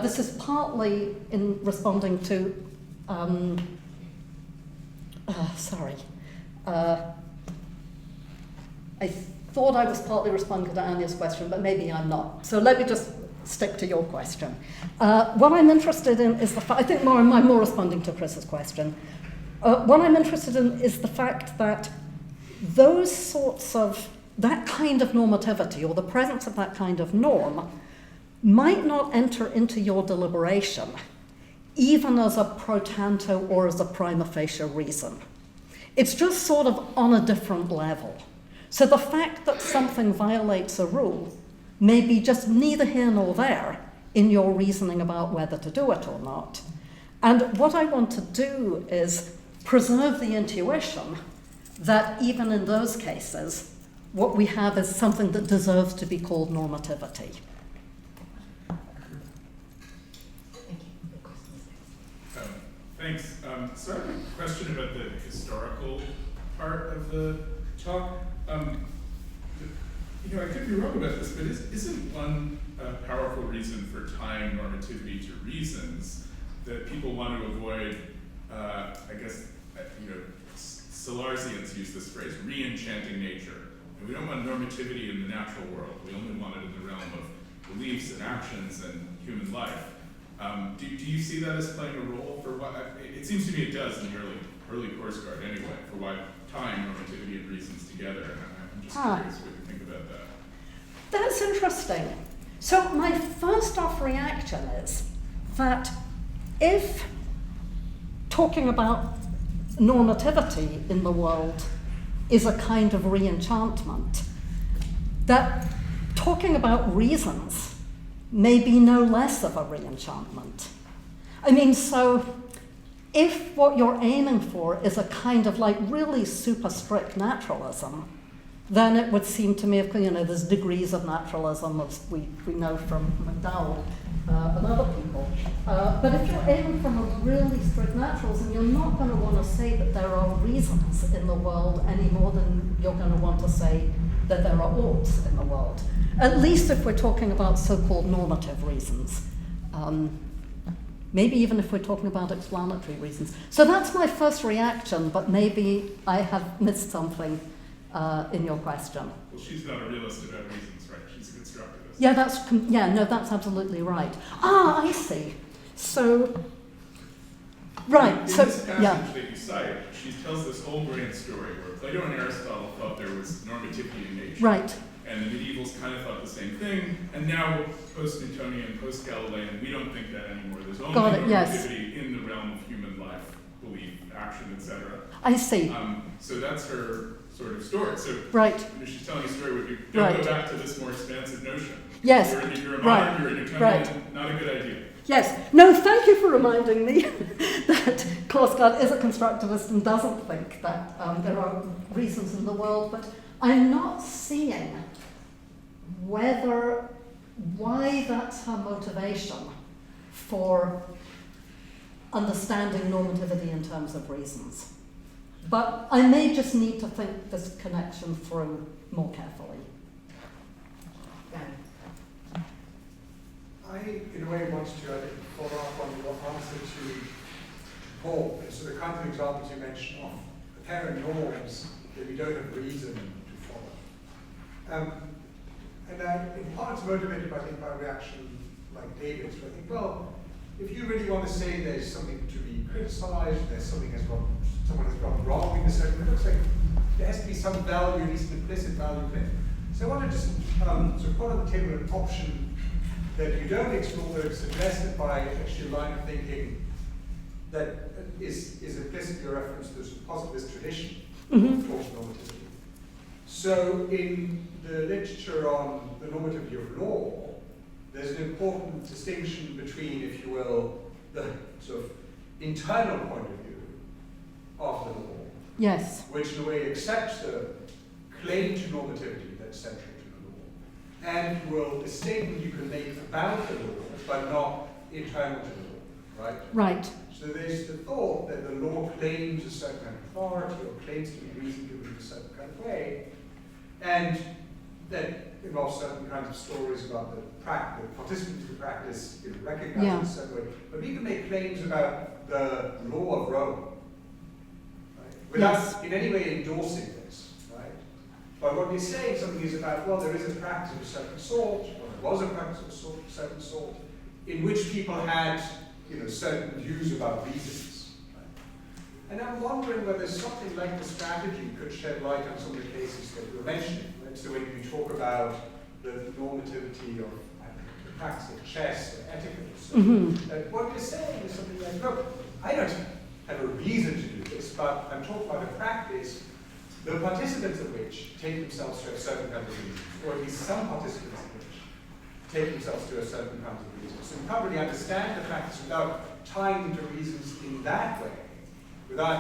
This is partly in responding to Sorry. I thought I was partly responding to Anya's question, but maybe I'm not. So let me just stick to your question. What I'm interested in is the fact, I think I'm more responding to Chris's question. What I'm interested in is the fact that those sorts of, that kind of normativity, or the presence of that kind of norm, might not enter into your deliberation, even as a pro tanto or as a prima facie reason. It's just sort of on a different level. So the fact that something violates a rule may be just neither here nor there in your reasoning about whether to do it or not. And what I want to do is preserve the intuition that even in those cases, what we have is something that deserves to be called normativity. Thanks. So I have a question about the historical part of the talk. You know, I could be wrong about this, but isn't one powerful reason for tying normativity to reasons that people want to avoid, I guess, you know, Salarzians use this phrase, re-enchanting nature. And we don't want normativity in the natural world. We only want it in the realm of beliefs and actions and human life. Do you see that as playing a role for what, it seems to me it does in the early Korsgaard anyway, for why tying normativity and reasons together. And I'm just curious what you think about that. That's interesting. So my first off reaction is that if talking about normativity in the world is a kind of re-enchantment, that talking about reasons may be no less of a re-enchantment. I mean, so if what you're aiming for is a kind of like really super strict naturalism, then it would seem to me, you know, there's degrees of naturalism, as we know from McDowell and other people. But if you're aiming from a really strict naturalism, you're not going to want to say that there are reasons in the world any more than you're going to want to say that there are oughts in the world. At least if we're talking about so-called normative reasons. Maybe even if we're talking about explanatory reasons. So that's my first reaction, but maybe I have missed something in your question. Well, she's not a realist about reasons, right? She's a constructivist. Yeah, that's absolutely right. Ah, I see. So, right. In So, this passage yeah. that you cite, she tells this whole grand story where Plato and Aristotle thought there was normativity in nature. Right. And the medievals kind of thought the same thing, and now post-Newtonian, post-Galilean, we don't think that anymore. There's only normativity in the realm of human life, belief, action, etc. I see. So that's her sort of story. So right. You know, she's telling a story where you don't go back to this more expansive notion. Yes. You're a modern, you're a Newtonian, right. Not a good idea. Yes. No, thank you for reminding me that Korsgaard is a constructivist and doesn't think that there are reasons in the world, but I'm not seeing why that's her motivation for understanding normativity in terms of reasons. But I may just need to think this connection through more carefully. I, in a way, want to, I think, follow up on your answer to Paul. So the kind of examples you mentioned of apparent norms that we don't have reason to follow. And in part it's motivated, I think, by a reaction like David's, where I think, well, if you really want to say there's something to be criticized, there's something someone has gone wrong in this, it looks like there has to be some value, at least an implicit value there. So I want to just sort of put on the table an option that you don't explore, but it's suggested by actually a line of thinking that is implicitly a reference to the positivist tradition of normativity. So in the literature on the normativity of law, there's an important distinction between, if you will, the sort of internal point of view of the law, yes, which in a way accepts the claim to normativity that's central to the law, and will, a statement you can make about the law, but not internal to the law, right? Right. So there's the thought that the law claims a certain kind of authority, or claims to be reasoned in a certain kind of way, and that involves certain kinds of stories about the participants in the practice recognized in a certain way. But we can make claims about the law of Rome, right? without in any way endorsing this, right? But what we're saying something is about, well, there is a practice of a certain sort, or there was a practice of a certain sort, in which people had, certain views about reasons. Right? And I'm wondering whether something like the strategy could shed light on some of the cases that you were mentioning. Right? So when you talk about the normativity of the practice of chess or etiquette or so, what you're saying is something like, look, I don't have a reason to do this, but I'm talking about a practice, the participants of which take themselves to a certain kind of reasons, or at least some participants of which take themselves to a certain kind of reasons. So we can't really understand the practice without tying into reasons in that way, without,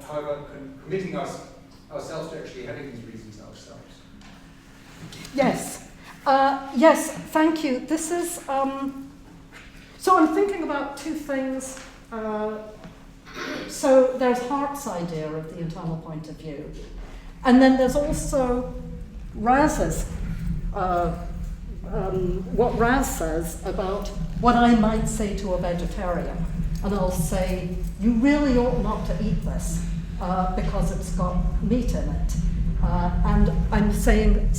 however, committing ourselves to actually having these reasons ourselves. Yes. Yes, thank you. This is, so I'm thinking about two things. So there's Hart's idea of the internal point of view. And then there's also Raz's, what Raz says about what I might say to a vegetarian. And I'll say, you really ought not to eat this because it's got meat in it. And I'm saying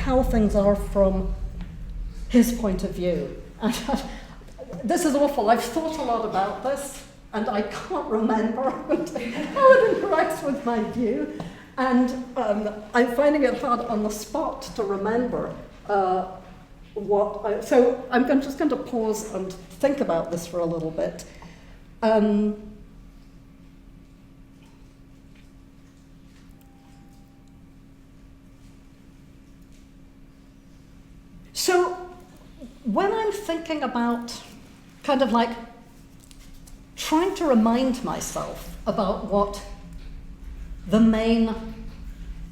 how things are from his point of view. And this is awful. I've thought a lot about this, and I can't remember how it interacts with my view. And I'm finding it hard on the spot to remember so I'm just going to pause and think about this for a little bit. So when I'm thinking about kind of like trying to remind myself about what the main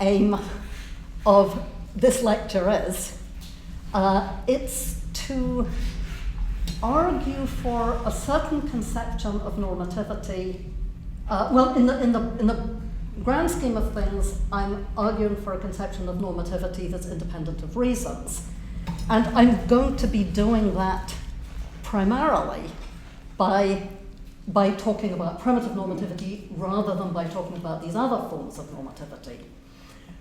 aim of this lecture is, it's to argue for a certain conception of normativity. Well, in the grand scheme of things, I'm arguing for a conception of normativity that's independent of reasons. And I'm going to be doing that primarily by talking about primitive normativity rather than by talking about these other forms of normativity.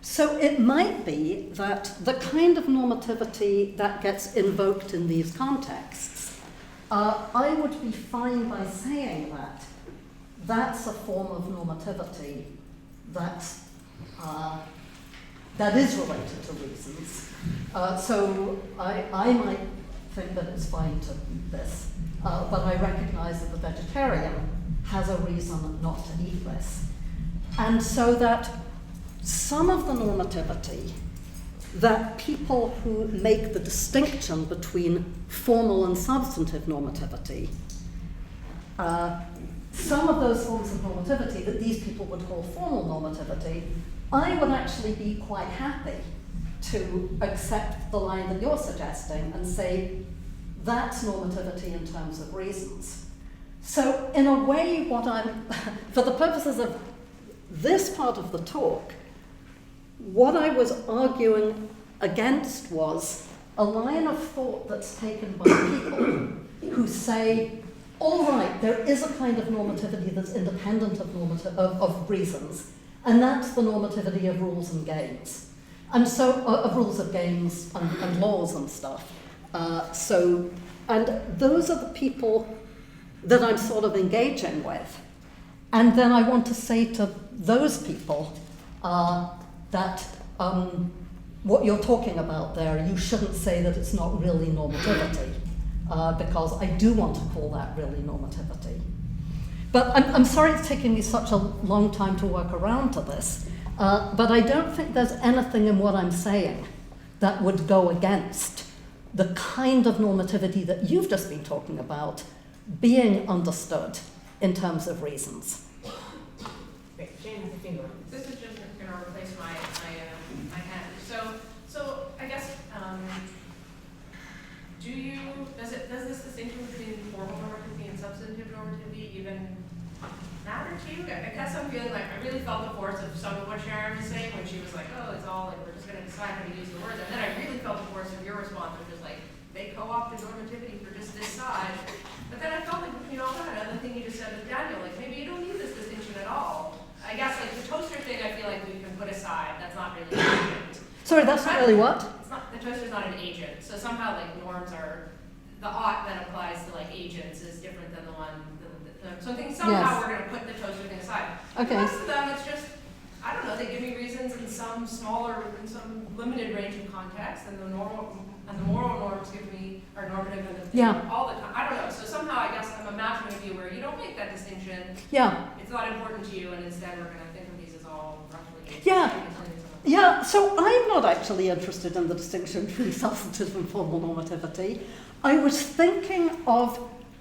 So it might be that the kind of normativity that gets invoked in these contexts, I would be fine by saying that that's a form of normativity that is related to reasons. So I might think that it's fine to this, but I recognize that the vegetarian has a reason not to eat this. And so that some of the normativity that people who make the distinction between formal and substantive normativity, some of those forms of normativity that these people would call formal normativity, I would actually be quite happy to accept the line that you're suggesting and say that's normativity in terms of reasons. So in a way, what I'm, for the purposes of this part of the talk, what I was arguing against was a line of thought that's taken by people who say, all right, there is a kind of normativity that's independent of reasons, and that's the normativity of rules and games. And so, of rules of games and laws and stuff. And those are the people that I'm sort of engaging with. And then I want to say to those people that what you're talking about there, you shouldn't say that it's not really normativity, because I do want to call that really normativity. But I'm sorry it's taking me such a long time to work around to this, but I don't think there's anything in what I'm saying that would go against the kind of normativity that you've just been talking about being understood in terms of reasons. Great. Jane has a finger on this. This is just going to replace my hand. So I guess, does this distinction between formal normativity and substantive normativity even matter to you? I guess I'm feeling like I really felt the force of some of what Sharon was saying when she was like, oh, it's all like we're just going to decide how to use the words. And then I really felt the force of your response, which is like they co-opted normativity for just this side. But then I felt like between all that, another thing you just said with Daniel, like maybe you don't need this distinction at all. I guess like the toaster thing, I feel like we can put aside. That's not really an agent. Sorry, that's not really what? It's not, the toaster's not an agent. So somehow like norms are, the ought that applies to like agents is different than the one, so I think somehow we're going to put the toaster thing aside. Okay. The rest of them, it's just, I don't know, they give me reasons in some smaller, in some limited range of context, and the moral norms give me, are normative and all the time. I don't know. So somehow I guess I'm imagining a view where you don't make that distinction. Yeah. It's not important to you, and instead we're going to think of these as all roughly. Yeah, so I'm not actually interested in the distinction between substantive and formal normativity. I was thinking of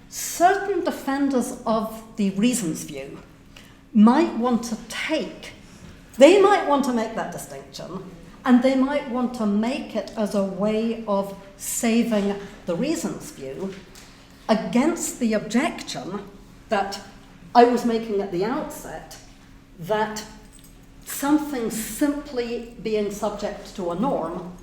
certain defenders of the reasons view might want to they might want to make that distinction, and they might want to make it as a way of saving the reasons view against the objection that I was making at the outset, that something simply being subject to a norm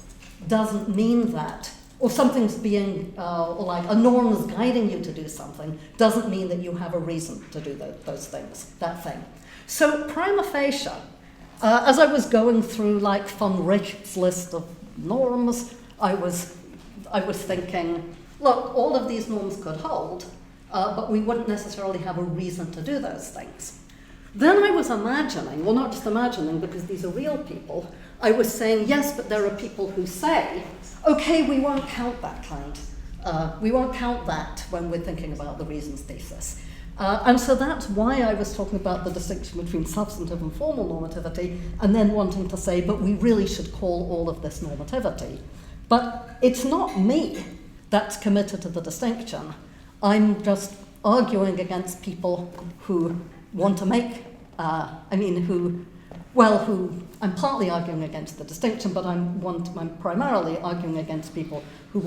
doesn't mean that, or something's being, like a norm is guiding you to do something, doesn't mean that you have a reason to do those things, that thing. So prima facie, as I was going through like von Rich's list of norms, I was thinking, look, all of these norms could hold, but we wouldn't necessarily have a reason to do those things. Then I was imagining, well, not just imagining, because these are real people, I was saying, yes, but there are people who say, okay, we won't count that kind. We won't count that when we're thinking about the reasons thesis. And so that's why I was talking about the distinction between substantive and formal normativity, and then wanting to say, but we really should call all of this normativity. But it's not me that's committed to the distinction. I'm just arguing against people who want to make, I'm partly arguing against the distinction, but I'm primarily arguing against people who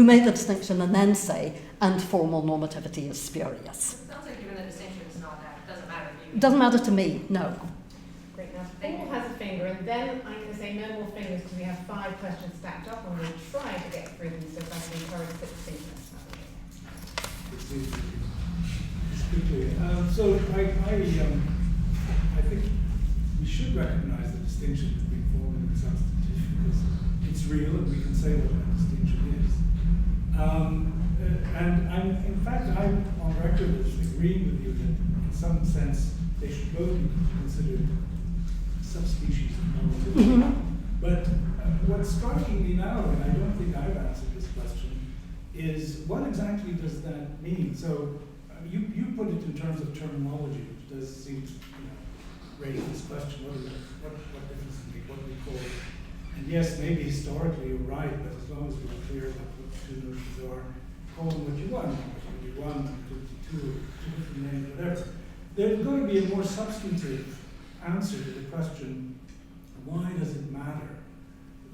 make the distinction and then say, and formal normativity is spurious. It sounds like even the distinction is not that, it doesn't matter to you. It doesn't matter to me, no. Great, now Paul has a finger, and then I'm going to say no more fingers because we have 5 questions stacked up, and we'll try to get through them so that I can encourage succinctness. So I think we should recognize the distinction between formal and substantive because it's real and we can say what that distinction is. And I'm on record as agreeing with you that in some sense they should both be considered subspecies of normativity. But what's striking me now, and I don't think I've answered this question, is what exactly does that mean? So you put it in terms of terminology, which does seem to raise this question, what difference does it make, what do we call it? And yes, maybe historically you're right, but as long as we're clear about what the two notions are, call them what you want, 51, 52, two different names, whatever. There's going to be a more substantive answer to the question, why does it matter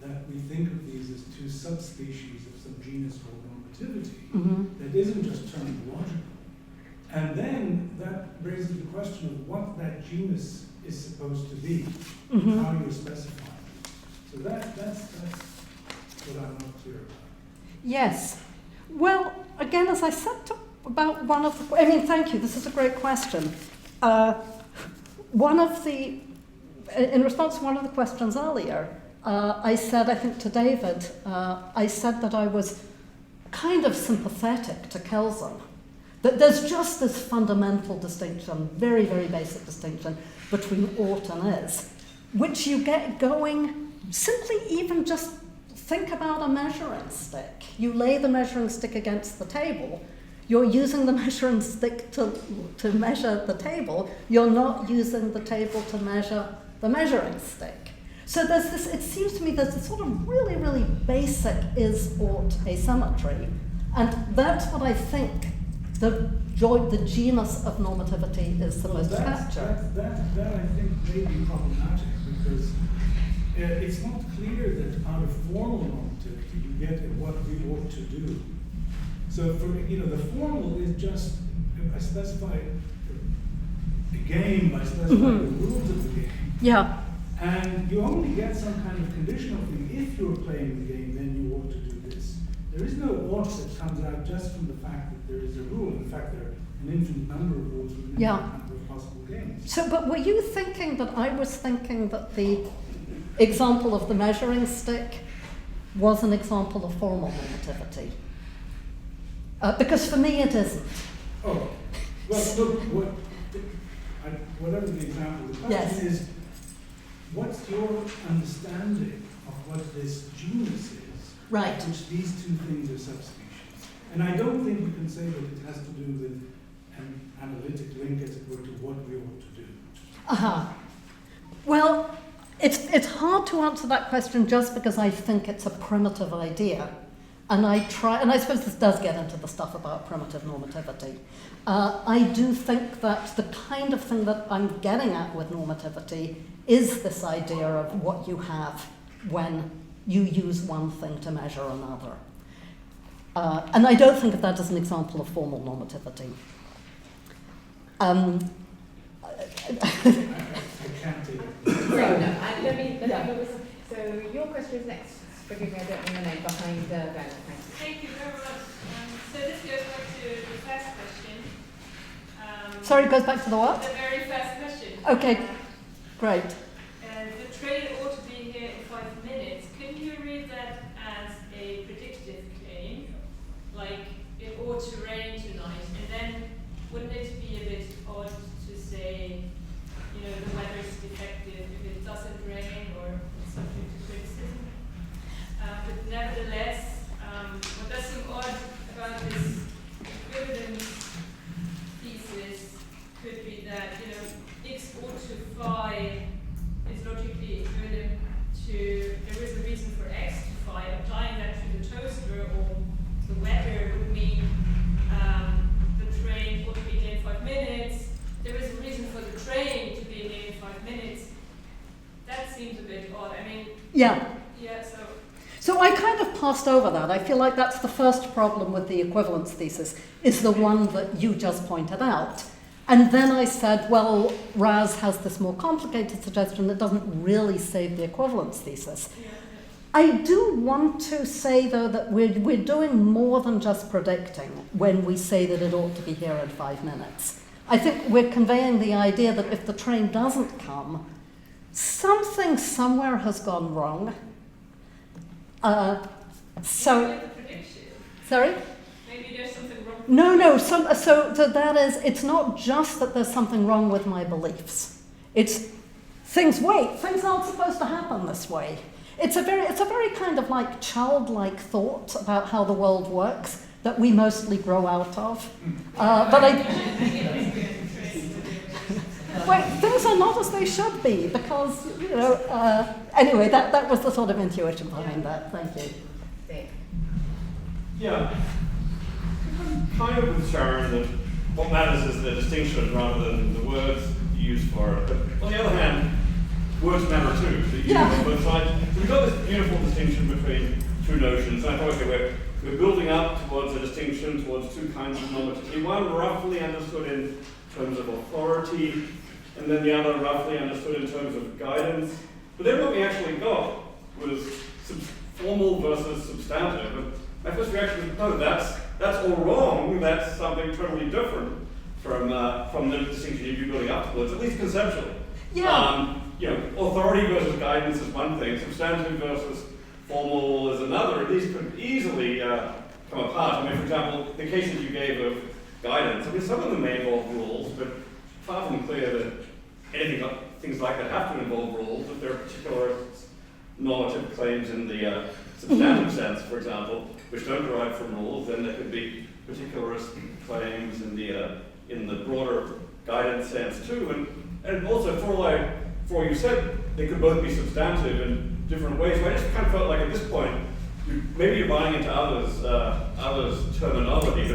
that we think of these as two subspecies of some genus called normativity that isn't just terminological? And then that raises the question of what that genus is supposed to be, how you specify it. So that's what I'm not clear about. Yes. Well, again, as I said about one of the, thank you, this is a great question. In response to one of the questions earlier, I said, I think to David, I said that I was kind of sympathetic to Kelsen. That there's just this fundamental distinction, very, very basic distinction between ought and is, which you get going simply even just think about a measuring stick. You lay the measuring stick against the table. You're using the measuring stick to measure the table. You're not using the table to measure the measuring stick. So there's this, it seems to me there's this sort of really, really basic is-ought asymmetry. And that's what I think the genus of normativity is supposed to capture. That I think may be problematic because it's not clear that out of formal normativity you get at what we ought to do. So for the formal is just I specify a game, I specify the rules of the game. Yeah. And you only get some kind of conditional thing. If you're playing the game, then you ought to do this. There is no ought that comes out just from the fact that there is a rule. In fact, there are an infinite number of rules with an infinite number of possible gains. So, but were you thinking that I was thinking that the example of the measuring stick was an example of formal normativity? Because for me it isn't. Oh, well, look, whatever the example, the question is, what's your understanding of what this genus is? Right. Which these two things are subspecies. And I don't think you can say that it has to do with an analytic link, as it were, to what we ought to do. Well, it's hard to answer that question just because I think it's a primitive idea. And I suppose this does get into the stuff about primitive normativity. I do think that the kind of thing that I'm getting at with normativity is this idea of what you have when you use one thing to measure another. And I don't think of that as an example of formal normativity. I can't take it. Let me go with, so your question is next. Forgive me, I don't know your name, behind Werner, thanks. Thank you very much. So this goes back to the first question. Sorry, it goes back to the what? The very first question. Okay, great. The train ought to be here in 5 minutes. Can you read that as a predictive claim? Like, it ought to rain tonight, and then wouldn't it be a bit odd to say, you know, the weather's defective if it doesn't rain or it's subject to criticism? But nevertheless, what does seem odd about this equivalence thesis could be that, you know, x ought to phi is logically equivalent to, there is a reason for x to phi. Applying that to the toaster or the weather would mean the train ought to be here in 5 minutes. There is a reason for the train to be here in 5 minutes. That seems a bit odd. I mean, Yeah. So I kind of passed over that. I feel like that's the first problem with the equivalence thesis, is the one that you just pointed out. And then I said, well, Raz has this more complicated suggestion that doesn't really save the equivalence thesis. I do want to say, though, that we're doing more than just predicting when we say that it ought to be here in 5 minutes. I think we're conveying the idea that if the train doesn't come, something somewhere has gone wrong. Sorry? maybe there's something wrong. No. So that is, it's not just that there's something wrong with my beliefs. It's things aren't supposed to happen this way. It's a very kind of like childlike thought about how the world works that we mostly grow out of. Things are not as they should be because, you know, anyway, that was the sort of intuition behind that. Thank you. Yeah. I'm kind of with Sharon that what matters is the distinction rather than the words used for it. But on the other hand, words matter too. So you on both sides. So we've got this beautiful distinction between two notions. And I thought, okay, we're building up towards a distinction towards two kinds of normativity. One roughly understood in terms of authority, and then the other roughly understood in terms of guidance. But then what we actually got was formal versus substantive. And my first reaction was, no, that's all wrong. That's something totally different from the distinction you'd be building up towards, at least conceptually. Yeah. Authority versus guidance is one thing, substantive versus formal is another. These could easily come apart. I mean, for example, the cases you gave of guidance, I mean, some of them may involve rules, but far from clear that things like that have to involve rules. If there are particular normative claims in the substantive sense, for example, which don't derive from rules, then there could be particularist claims in the broader guidance sense too. And also, for all you said, they could both be substantive in different ways. So I just kind of felt like at this point, maybe you're buying into others' terminology,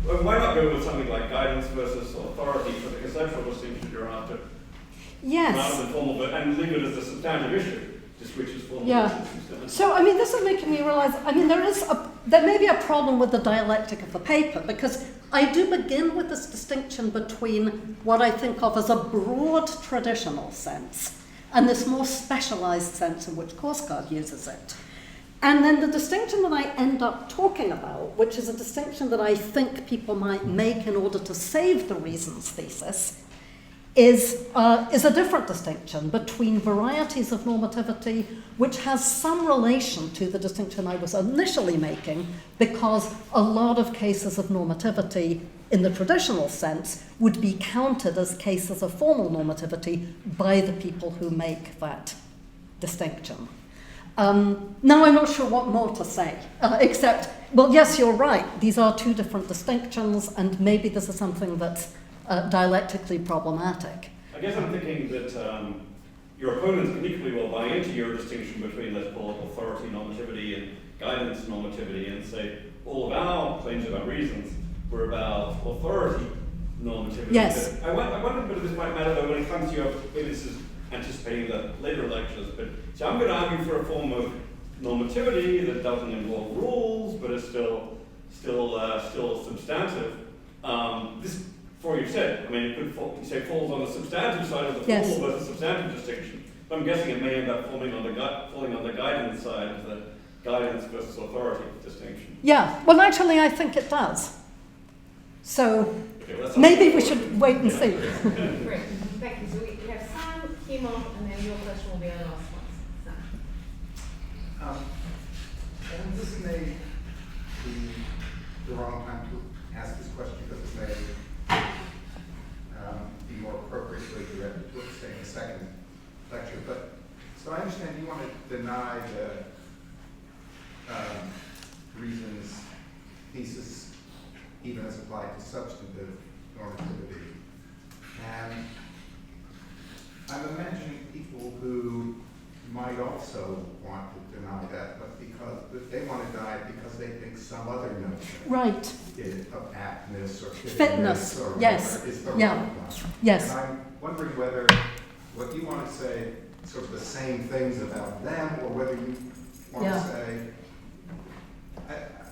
but why not go with something like guidance versus authority for the conceptual distinction you're after? Yes. Rather than formal, and leave it as a substantive issue, just which is formal versus substantive. So, I mean, this is making me realize, I mean, there may be a problem with the dialectic of the paper, because I do begin with this distinction between what I think of as a broad traditional sense and this more specialized sense in which Korsgaard uses it. And then the distinction that I end up talking about, which is a distinction that I think people might make in order to save the reasons thesis, is a different distinction between varieties of normativity, which has some relation to the distinction I was initially making, because a lot of cases of normativity in the traditional sense would be counted as cases of formal normativity by the people who make that distinction. Now I'm not sure what more to say, except, well, yes, you're right, these are two different distinctions, and maybe this is something that's dialectically problematic. I guess I'm thinking that your opponents can equally well buy into your distinction between, let's call it, authority normativity and guidance normativity, and say all of our claims about reasons were about authority normativity. Yes. I wonder if this might matter though when it comes to your, maybe this is anticipating the later lectures, but so I'm going to argue for a form of normativity that doesn't involve rules, but is still substantive. This, before you said, I mean, it could fall, you say falls on the substantive side of the Yes. formal versus substantive distinction. But I'm guessing it may end up falling on the guidance side of the guidance versus authority distinction. Yeah, well, actually, I think it does. So Okay, well, maybe we should wait and see. Great, thank you. So we have Sam, Kimo, and then your question will be our last one. Sam. And this may be the wrong time to ask this question because it may be more appropriately directed to, say, in the second lecture. But so I understand you want to deny the reasons thesis even as applied to substantive normativity. And I'm imagining people who might also want to deny that, but because they want to deny it because they think some other notion Right. of aptness or Fitness, or yes. whatever is the Yeah. wrong one. Yes. And I'm wondering whether what you want to say sort of the same things about them, or whether you want Yeah. to say,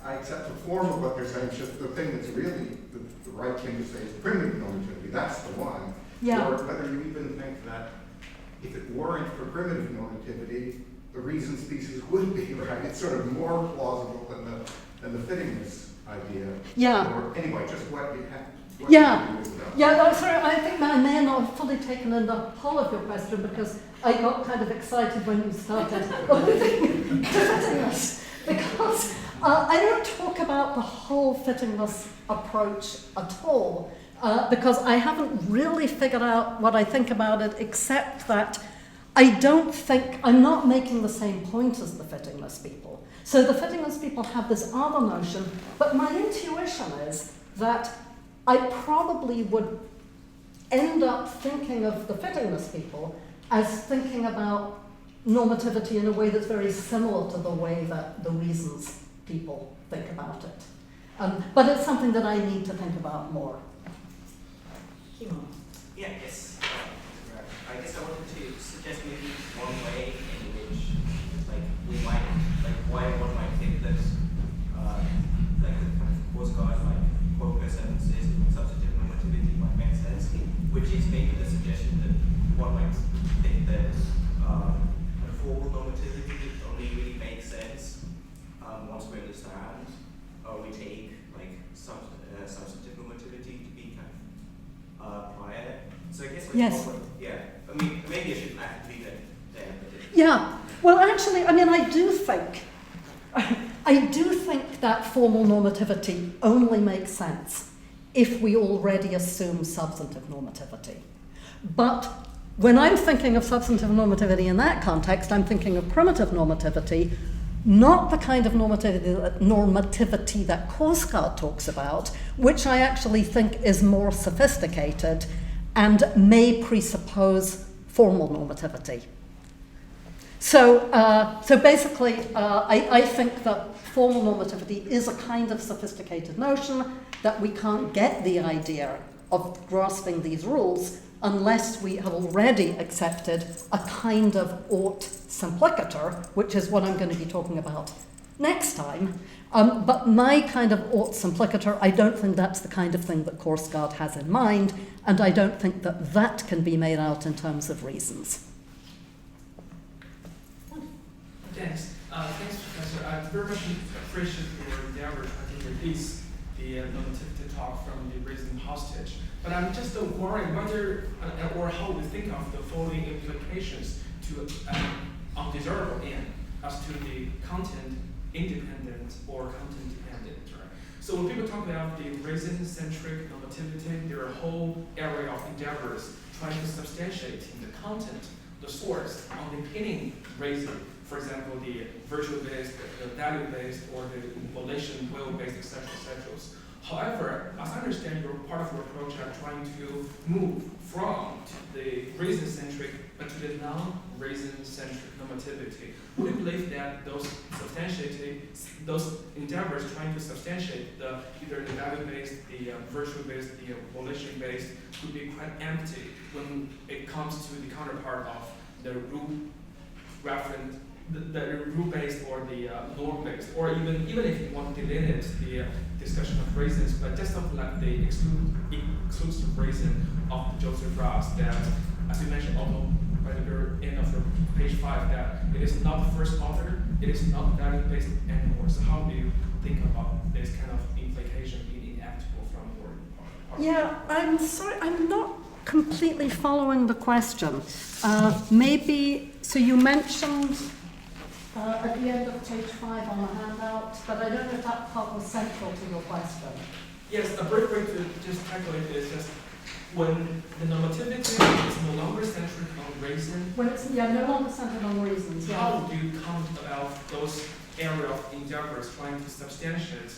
I accept the form of what they're saying, it's just the thing that's really the right thing to say is primitive normativity, that's the one. Yeah. Or whether you even think that if it weren't for primitive normativity, the reasons thesis would be right. It's sort of more plausible than the fittingness idea. Yeah. Or anyway, just what you have. What Yeah. you do with that. Yeah, no, sorry, I think I may not have fully taken in the whole of your question because I got kind of excited when you started alluding to fittingness. Because I don't talk about the whole fittingness approach at all, because I haven't really figured out what I think about it, except that I don't think, I'm not making the same point as the fittingness people. So the fittingness people have this other notion, but my intuition is that I probably would end up thinking of the fittingness people as thinking about normativity in a way that's very similar to the way that the reasons people think about it. But it's something that I need to think about more. Kimo. Yeah, yes. I guess I wanted to suggest maybe one way in which, like, we might, like, why one might think that, like, the kind of Korsgaard, like, focus emphasis on substantive normativity might make sense, which is maybe the suggestion that one might think that formal normativity only really makes sense once we understand or we take, like, substantive normativity to be kind of prior. So I guess like, Yes. yeah, I mean, maybe I shouldn't have to leave it there. But Yeah, well, actually, I mean, I do think that formal normativity only makes sense if we already assume substantive normativity. But when I'm thinking of substantive normativity in that context, I'm thinking of primitive normativity, not the kind of normativity that Korsgaard talks about, which I actually think is more sophisticated and may presuppose formal normativity. So basically, I think that formal normativity is a kind of sophisticated notion that we can't get the idea of grasping these rules unless we have already accepted a kind of ought simplicator, which is what I'm going to be talking about next time. But my kind of ought simplicator, I don't think that's the kind of thing that Korsgaard has in mind, and I don't think that that can be made out in terms of reasons. Thanks. Thanks, Professor Professor. I very much appreciate your endeavor to release the normativity talk from the reason hostage. But I'm just worried whether or how we think of the following implications to undesirable end as to the content independent or content dependent. Right? So when people talk about the reason-centric normativity, there are a whole area of endeavors trying to substantiate the content, the source, underpinning reason. For example, the virtue-based, the value-based, or the volition, will-based, etc., etc. However, as I understand, part of your approach are trying to move from the reason-centric but to the non-reason-centric normativity. Would you believe that those endeavors trying to substantiate either the value-based, the virtue-based, the volition-based could be quite empty when it comes to the counterpart of the rule-referent, the rule-based or the norm-based, or even if you want to delineate the discussion of reasons, but just something like the exclusive reason of Joseph Raz that, as you mentioned, although by the very end of page 5, that it is not the first author, it is not value-based anymore. So how do you think about this kind of implication being inevitable from your part? Yeah, I'm sorry, I'm not completely following the question. Maybe, so you mentioned at the end of page 5 on the handout, but I don't know if that part was central to your question. Yes, a brief way to just tackle it is just when the normativity is no longer centered on reason. When it's no longer centered on reasons. Yeah. How do you come about those area of endeavors trying to substantiate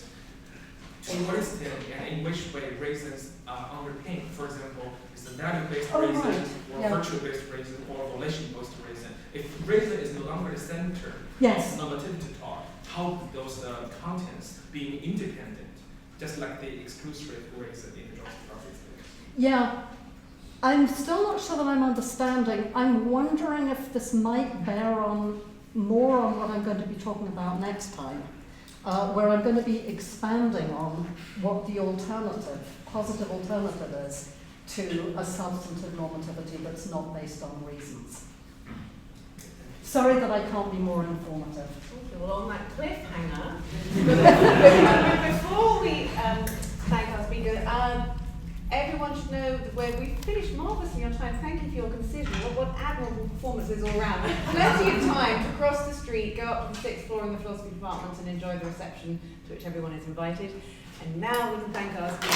to what extent and in which way reasons are underpinned? For example, is a value-based reason, right. or virtue-based reason, or volition-based reason? If reason is no longer the center Yes. of normativity talk, how do those contents being independent, just like the exclusive reason in the Joseph Raz? Yeah, I'm still not sure that I'm understanding. I'm wondering if this might bear on more on what I'm going to be talking about next time, where I'm going to be expanding on what the alternative, positive alternative is to a substantive normativity that's not based on reasons. Sorry that I can't be more informative. Okay, well, on that cliffhanger, before we thank our speaker, everyone should know that we've finished marvellously on time. Thank you for your concision. What admirable performances all around. Plenty of time to cross the street, go up to the 6th floor in the philosophy department and enjoy the reception to which everyone is invited. And now we can thank our speaker.